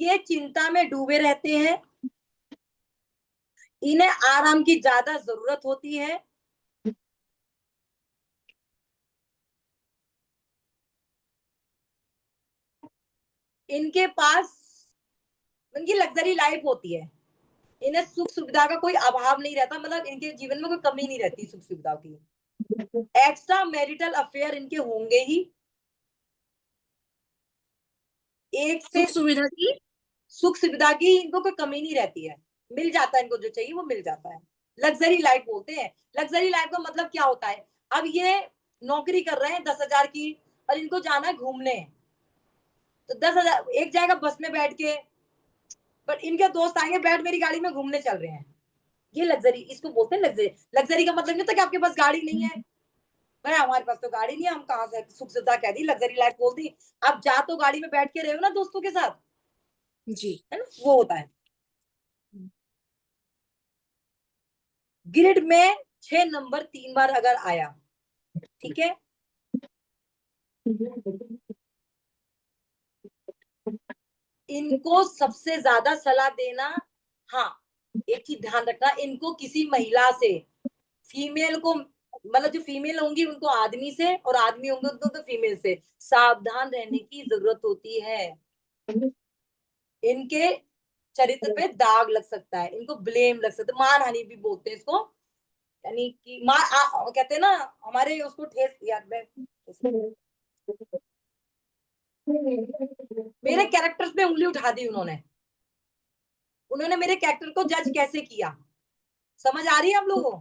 ये चिंता में डूबे रहते हैं, इन्हें आराम की ज्यादा जरूरत होती है, इनके पास इनकी लग्जरी लाइफ होती है, इन्हें सुख सुविधा का कोई अभाव नहीं रहता, मतलब इनके जीवन में कोई कमी नहीं रहती सुख सुविधा की। एक्स्ट्रा मैरिटल अफेयर इनके होंगे ही, एक से सुख सुविधा की। सुख सुविधा की इनको कोई कमी नहीं रहती है, मिल जाता है इनको जो चाहिए वो मिल जाता है। लग्जरी लाइफ बोलते हैं। लग्जरी लाइफ का मतलब क्या होता है? अब ये नौकरी कर रहे हैं 10,000 की, और इनको जाना है घूमने, तो 10,000 एक जाएगा बस में बैठ के, बट इनके दोस्त आएंगे, बैठ मेरी गाड़ी में घूमने चल रहे हैं। ये लग्जरी, इसको बोलते हैं लग्जरी। लग्जरी का मतलब नहीं होता कि आपके पास गाड़ी नहीं है, भाई हमारे पास तो गाड़ी नहीं है, हम कहाँ से सुख सुविधा कह दी, लग्जरी लाइफ बोल दी। आप जा तो गाड़ी में बैठ के रहे हो ना दोस्तों के साथ, जी। है ना, वो होता है। ग्रिड में 6 नंबर 3 बार अगर आया, ठीक है, इनको सबसे ज्यादा सलाह देना, हाँ एक चीज ध्यान रखना, इनको किसी महिला से, फीमेल को, मतलब जो फीमेल होंगी उनको आदमी से, और आदमी होंगे उनको तो फीमेल से सावधान रहने की जरूरत होती है। इनके चरित्र पे दाग लग सकता है, इनको ब्लेम लग सकता है, मानहानि भी बोलते हैं इसको, यानी कि कहते हैं ना, हमारे उसको ठेस यार मैं, मेरे कैरेक्टर्स पे उंगली उठा दी उन्होंने, उन्होंने मेरे कैरेक्टर को जज कैसे किया, समझ आ रही है आप लोगों को?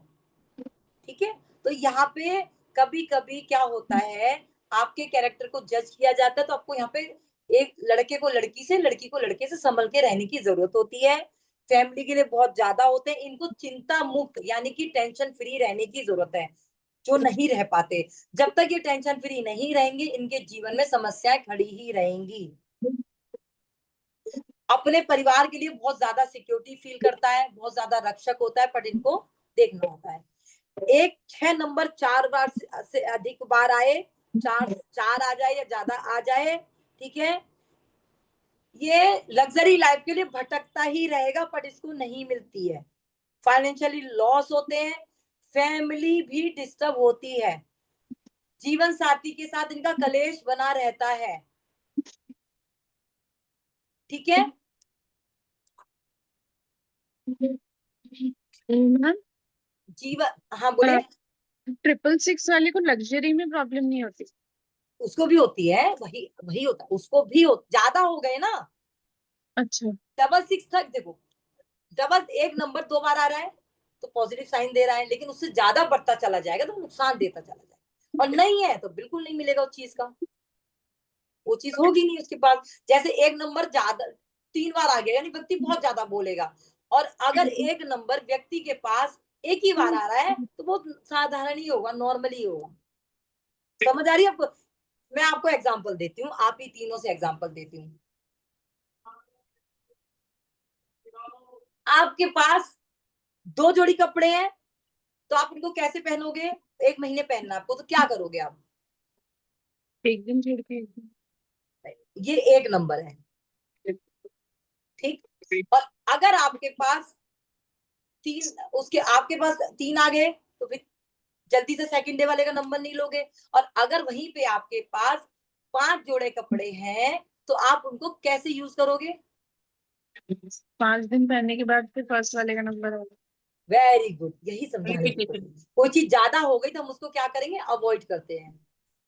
ठीक है, तो यहाँ पे कभी कभी क्या होता है, आपके कैरेक्टर को जज किया जाता है, तो आपको यहाँ पे एक लड़के को लड़की से, लड़की को लड़के से संभल के रहने की जरूरत होती है। फैमिली के लिए बहुत ज्यादा होते हैं। इनको चिंता मुक्त यानी कि टेंशन फ्री रहने की जरूरत है, जो नहीं रह पाते। जब तक ये टेंशन फ्री नहीं रहेंगे, इनके जीवन में समस्याएं खड़ी ही रहेंगी। अपने परिवार के लिए बहुत ज्यादा सिक्योरिटी फील करता है, बहुत ज्यादा रक्षक होता है, पर इनको देखना होता है। एक 6 नंबर 4 बार से अधिक बार आए, 4 आ जाए या ज्यादा आ जाए, ठीक है, ये लग्जरी लाइफ के लिए भटकता ही रहेगा, पर इसको नहीं मिलती है। फाइनेंशियली लॉस होते हैं, फैमिली भी डिस्टर्ब होती है, जीवन साथी के साथ इनका कलेश बना रहता है, ठीक है। मैम जीवन, हाँ बोले। 666 वाले को लग्जरी में प्रॉब्लम नहीं होती? उसको भी होती है, वही वही होता है, उसको भी ज्यादा हो गए ना। अच्छा। 666 तक देखो, डबल एक नंबर 2 बार आ रहा है तो पॉजिटिव साइन दे रहा है, लेकिन उससे ज्यादा बढ़ता चला जाएगा तो नुकसान देता चला जाएगा, और नहीं है तो बिल्कुल नहीं मिलेगा उस चीज का, वो चीज होगी नहीं उसके पास। जैसे एक नंबर ज्यादा 3 बार आ गया यानी व्यक्ति बहुत ज्यादा बोलेगा, और अगर एक नंबर व्यक्ति के पास एक ही बार आ रहा है तो बहुत साधारण ही होगा, नॉर्मल ही होगा। समझ आ रही है आपको? मैं आपको एग्जांपल देती हूँ, आप ही तीनों से एग्जांपल देती हूँ। आपके पास 2 जोड़ी कपड़े हैं, तो आप उनको कैसे पहनोगे? 1 महीने पहनना आपको, तो क्या करोगे आप? एक दिन छोड़ के एक दिन। ये एक नंबर है, ठीक। और अगर आपके पास 3 आ गए तो फिर जल्दी से सेकंड डे वाले का नंबर नहीं लोगे। और अगर वहीं पे आपके पास 5 जोड़े कपड़े हैं तो आप उनको कैसे यूज करोगे? 5 दिन पहनने के बाद फिर फर्स्ट वाले का नंबर होगा। वेरी गुड, यही समझाने की Repetition. कोशिश। कोई चीज ज्यादा हो गई तो हम उसको क्या करेंगे? अवॉइड करते हैं,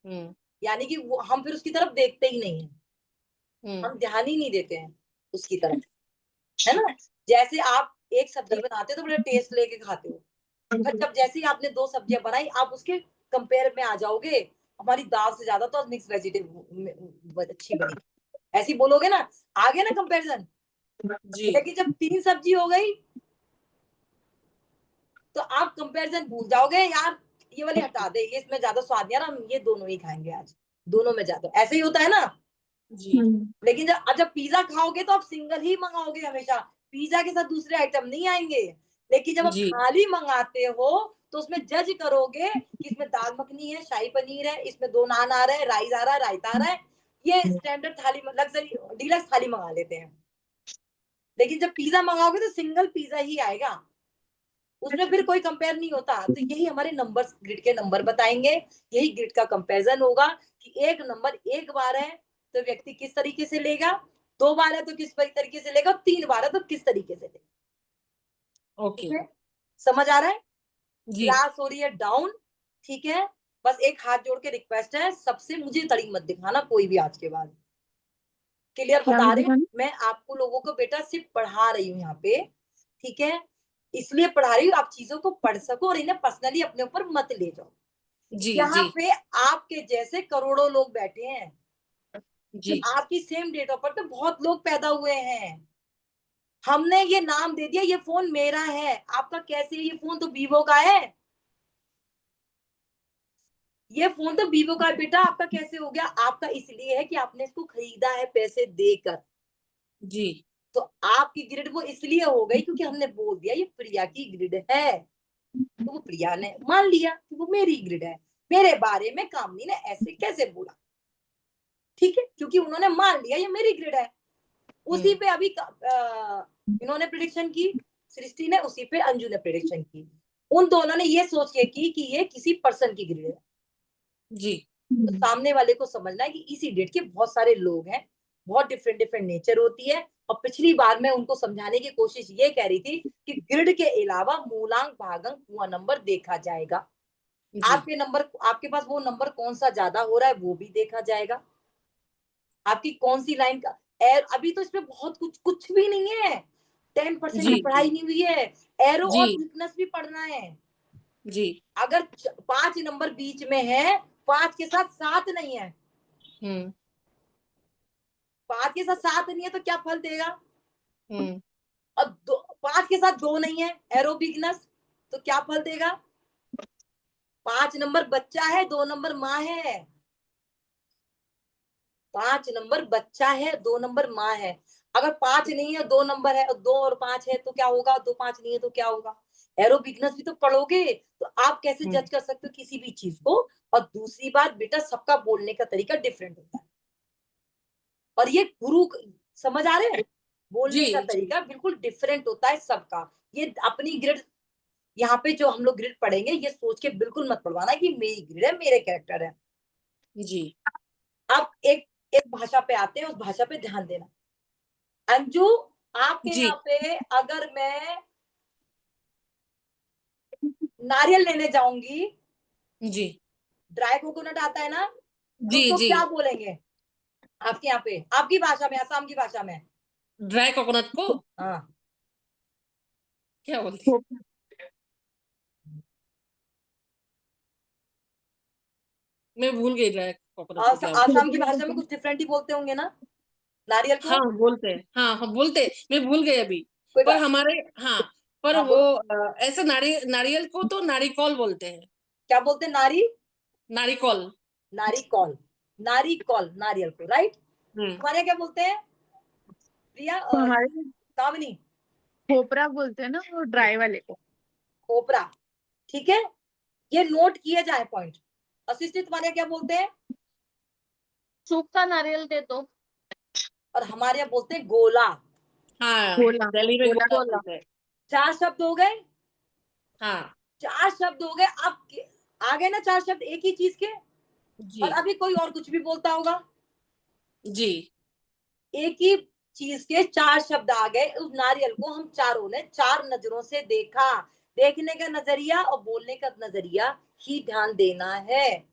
हम्म यानी कि हम फिर उसकी तरफ देखते ही नहीं है, हम ध्यान ही नहीं देते हैं उसकी तरफ, है ना। जैसे आप एक सब्जी बनाते हो तो बड़ा टेस्ट लेके खाते हो, पर जब जैसे ही आपने 2 सब्जियां बनाई, आप उसके कंपेयर में आ जाओगे, हमारी दाल से ज्यादा तो मिक्स वेजिटेबल अच्छी बनी, ऐसी बोलोगे ना, आ गया ना कंपैरिजन। जी लेकिन जब 3 सब्जी हो गई तो आप कंपैरिजन भूल जाओगे, यार ये वाली हटा दे, ये इसमें ज्यादा स्वाद नहीं आ रहा, हम ये दोनों ही खाएंगे आज, दोनों में ज्यादा, ऐसे ही होता है ना। जी लेकिन जब पिज्जा खाओगे तो आप सिंगल ही मंगाओगे हमेशा, पिज्जा के साथ दूसरे आइटम नहीं आएंगे। लेकिन जब आप जी थाली मंगाते हो तो उसमें जज करोगे कि इसमें दाल मखनी है, शाही पनीर है, इसमें 2 नान आ रहे हैं, राइस आ रहा है, रायता आ रहा है, ये स्टैंडर्ड थाली, लग्जरी डीलक्स थाली मंगा लेते हैं। लेकिन जब पिज्जा मंगाओगे तो सिंगल पिज्जा ही आएगा, उसमें फिर कोई कंपेयर नहीं होता। तो यही हमारे नंबर, ग्रिड के नंबर बताएंगे, यही ग्रिड का कंपैरिजन होगा कि एक नंबर एक बार है तो व्यक्ति किस तरीके से लेगा, 2 बार है तो किस तरीके से लेगा, 3 बार है तो किस तरीके से लेगा। ओके ठीक है, समझ आ रहा है? जी क्लास हो रही है डाउन, ठीक है। बस एक हाथ जोड़ के रिक्वेस्ट है सबसे, मुझे तड़ी मत दिखाना कोई भी आज के बाद, क्लियर क्या बता मत रहे हैं। दिखाना? मैं आपको लोगों को बेटा सिर्फ पढ़ा रही हूँ यहाँ पे, ठीक है, इसलिए पढ़ा रही हूँ, आप चीजों को पढ़ सको और इन्हें पर्सनली अपने ऊपर मत ले जाओ। जी यहाँ जी पे आपके जैसे करोड़ों लोग बैठे हैं, जी आपकी सेम डेट ऑफ बर्थ पे बहुत लोग पैदा हुए हैं। हमने ये नाम दे दिया, ये फोन मेरा है, आपका कैसे? ये फोन तो वीवो का है, ये फोन तो वीवो का है बेटा, आपका कैसे हो गया? आपका इसलिए है कि आपने इसको खरीदा है पैसे देकर, जी तो आपकी ग्रिड वो इसलिए हो गई क्योंकि हमने बोल दिया ये प्रिया की ग्रिड है, तो वो प्रिया ने मान लिया कि वो मेरी ग्रिड है। मेरे बारे में कामनी ने ऐसे कैसे बोला, ठीक है, क्योंकि उन्होंने मान लिया ये मेरी ग्रिड है। उसी पे अभी इन्होंने प्रिडिक्शन की, सृष्टि ने, उसी पे अंजू ने प्रिडिक्शन की। उन दोनों ने ये सोच के की कि ये किसी पर्सन की ग्रिड है। जी तो सामने वाले को समझना है कि इसी डेट के बहुत सारे लोग हैं, बहुत डिफरेंट डिफरेंट नेचर होती है। और पिछली बार मैं उनको समझाने की कोशिश ये कह रही थी कि ग्रिड के अलावा मूलांक भागांक पूरा नंबर देखा जाएगा, जी आपके नंबर, आपके पास वो नंबर कौन सा ज्यादा हो रहा है वो भी देखा जाएगा, आपकी कौन सी लाइन का अभी तो इसमें बहुत कुछ भी नहीं है, 10% जी की पढ़ाई नहीं हुई है, एरो जी और वीकनेस भी पढ़ना है। जी अगर 5 नंबर बीच में है, 5 के साथ 7 नहीं है, हम्म 5 के साथ 7 नहीं है तो क्या फल देगा? हम्म, और 5 के साथ 2 नहीं है, एरो बिगनस, तो क्या फल देगा? 5 नंबर बच्चा है, 2 नंबर माँ है। 5 नंबर बच्चा है, 2 नंबर माँ है। अगर 5 नहीं है, 2 नंबर है, और 2 और 5 है तो क्या होगा? 2 5 नहीं है तो क्या होगा? एरो बिगनस भी तो पढ़ोगे, तो आप कैसे जज कर सकते हो किसी भी चीज को? और दूसरी बात बेटा, सबका बोलने का तरीका डिफरेंट होता है, और ये गुरु समझ आ रहे हैं, बोलने जी का जी तरीका बिल्कुल डिफरेंट होता है सबका। ये अपनी ग्रिड यहाँ पे जो हम लोग ग्रिड पढ़ेंगे, ये सोच के बिल्कुल मत पढ़वाना कि मेरी ग्रिड है, मेरे कैरेक्टर है। जी अब एक एक भाषा पे आते हैं, उस भाषा पे ध्यान देना। अंजू, आपके जी यहाँ पे अगर मैं नारियल लेने जाऊंगी, जी ड्राई कोकोनट आता है ना, तो जी उसको जी क्या बोलेंगे आपके यहाँ पे, आपकी भाषा में, असम की भाषा में? ड्राई कोकोनट को हाँ, क्या बोलते हैं? मैं भूल गई ड्राई कोकोनट को क्या बोलते आसाम की भाषा में कुछ डिफरेंट ही बोलते होंगे ना नारियल हैं। को? हाँ बोलते हैं, हाँ हाँ बोलते हैं, मैं भूल गई अभी। कोई पर बात, हमारे, हाँ, पर हाँ वो बोलो, ऐसे नारियल को तो नारिकॉल बोलते हैं। क्या बोलते हैं? नारिकॉल। नारिकॉल, नारिकॉल, नारियल को, राइट? हम्म, हमारे यहाँ क्या बोलते हैं प्रिया, तो हमारे कामिनी? खोपरा बोलते हैं ना वो ड्राई वाले को। खोपरा, ठीक है, ये नोट किए जाए पॉइंट। असिस्टेंट तुम्हारे यहाँ क्या बोलते हैं? सूखा नारियल दे दो। और हमारे यहाँ बोलते हैं गोला। हाँ गोला, दिल्ली में गोला गोला गोला। बोलते हैं। 4 शब्द हो गए, हाँ 4 शब्द हो गए। अब आ गए ना 4 शब्द एक ही चीज के। जी और अभी कोई और कुछ भी बोलता होगा, जी एक ही चीज के 4 शब्द आ गए। उस नारियल को हम चारों ने 4 नजरों से देखा। देखने का नजरिया और बोलने का नजरिया ही ध्यान देना है,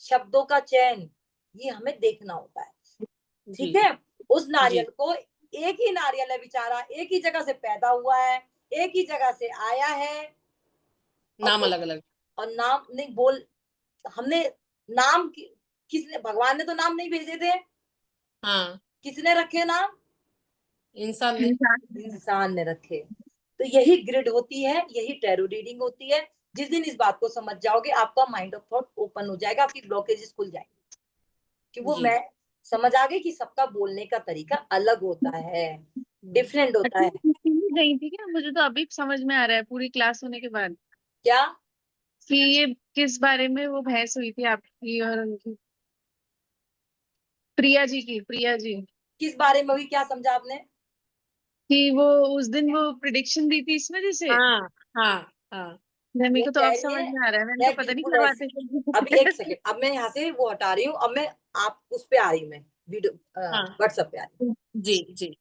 शब्दों का चयन ये हमें देखना होता है, जी ठीक है? उस जी नारियल को, एक ही नारियल है बेचारा, एक ही जगह से पैदा हुआ है, एक ही जगह से आया है, नाम और अलग अलग। और नाम नहीं बोल, हमने नाम किसने, भगवान ने तो नाम नहीं भेजे थे, हाँ किसने रखे नाम? इंसान ने। इंसान ने रखे। तो यही ग्रिड होती है, यही टैरो रीडिंग होती है। जिस दिन इस बात को समझ जाओगे, आपका माइंड ऑफ थॉट ओपन हो जाएगा, आपकी ब्लॉकेजेस खुल जाएंगे, कि वो जी मैं समझ आ गई कि सबका बोलने का तरीका अलग होता है, डिफरेंट होता अच्छा, है। मैं गई थी क्या? मुझे तो अभी समझ में आ रहा है पूरी क्लास होने के बाद क्या कि ये किस बारे में वो बहस हुई थी आपकी और उनकी, प्रिया जी की, प्रिया जी किस बारे में हुई, क्या समझा आपने? कि वो उस दिन वो प्रिडिक्शन दी थी इस वजह से। हाँ हाँ हाँ मेरे वो को तो कह अब रही समझ है, में आ रहा है, मैंने मैं तो पता नहीं बिल्कुल क्या ऐसी, बातें अभी एक कर सेकंड, अब मैं यहाँ से वो हटा रही हूँ, अब मैं आप उस पे आ रही हूँ, मैं वीडियो हाँ व्हाट्सएप पे आ रही हूँ। जी जी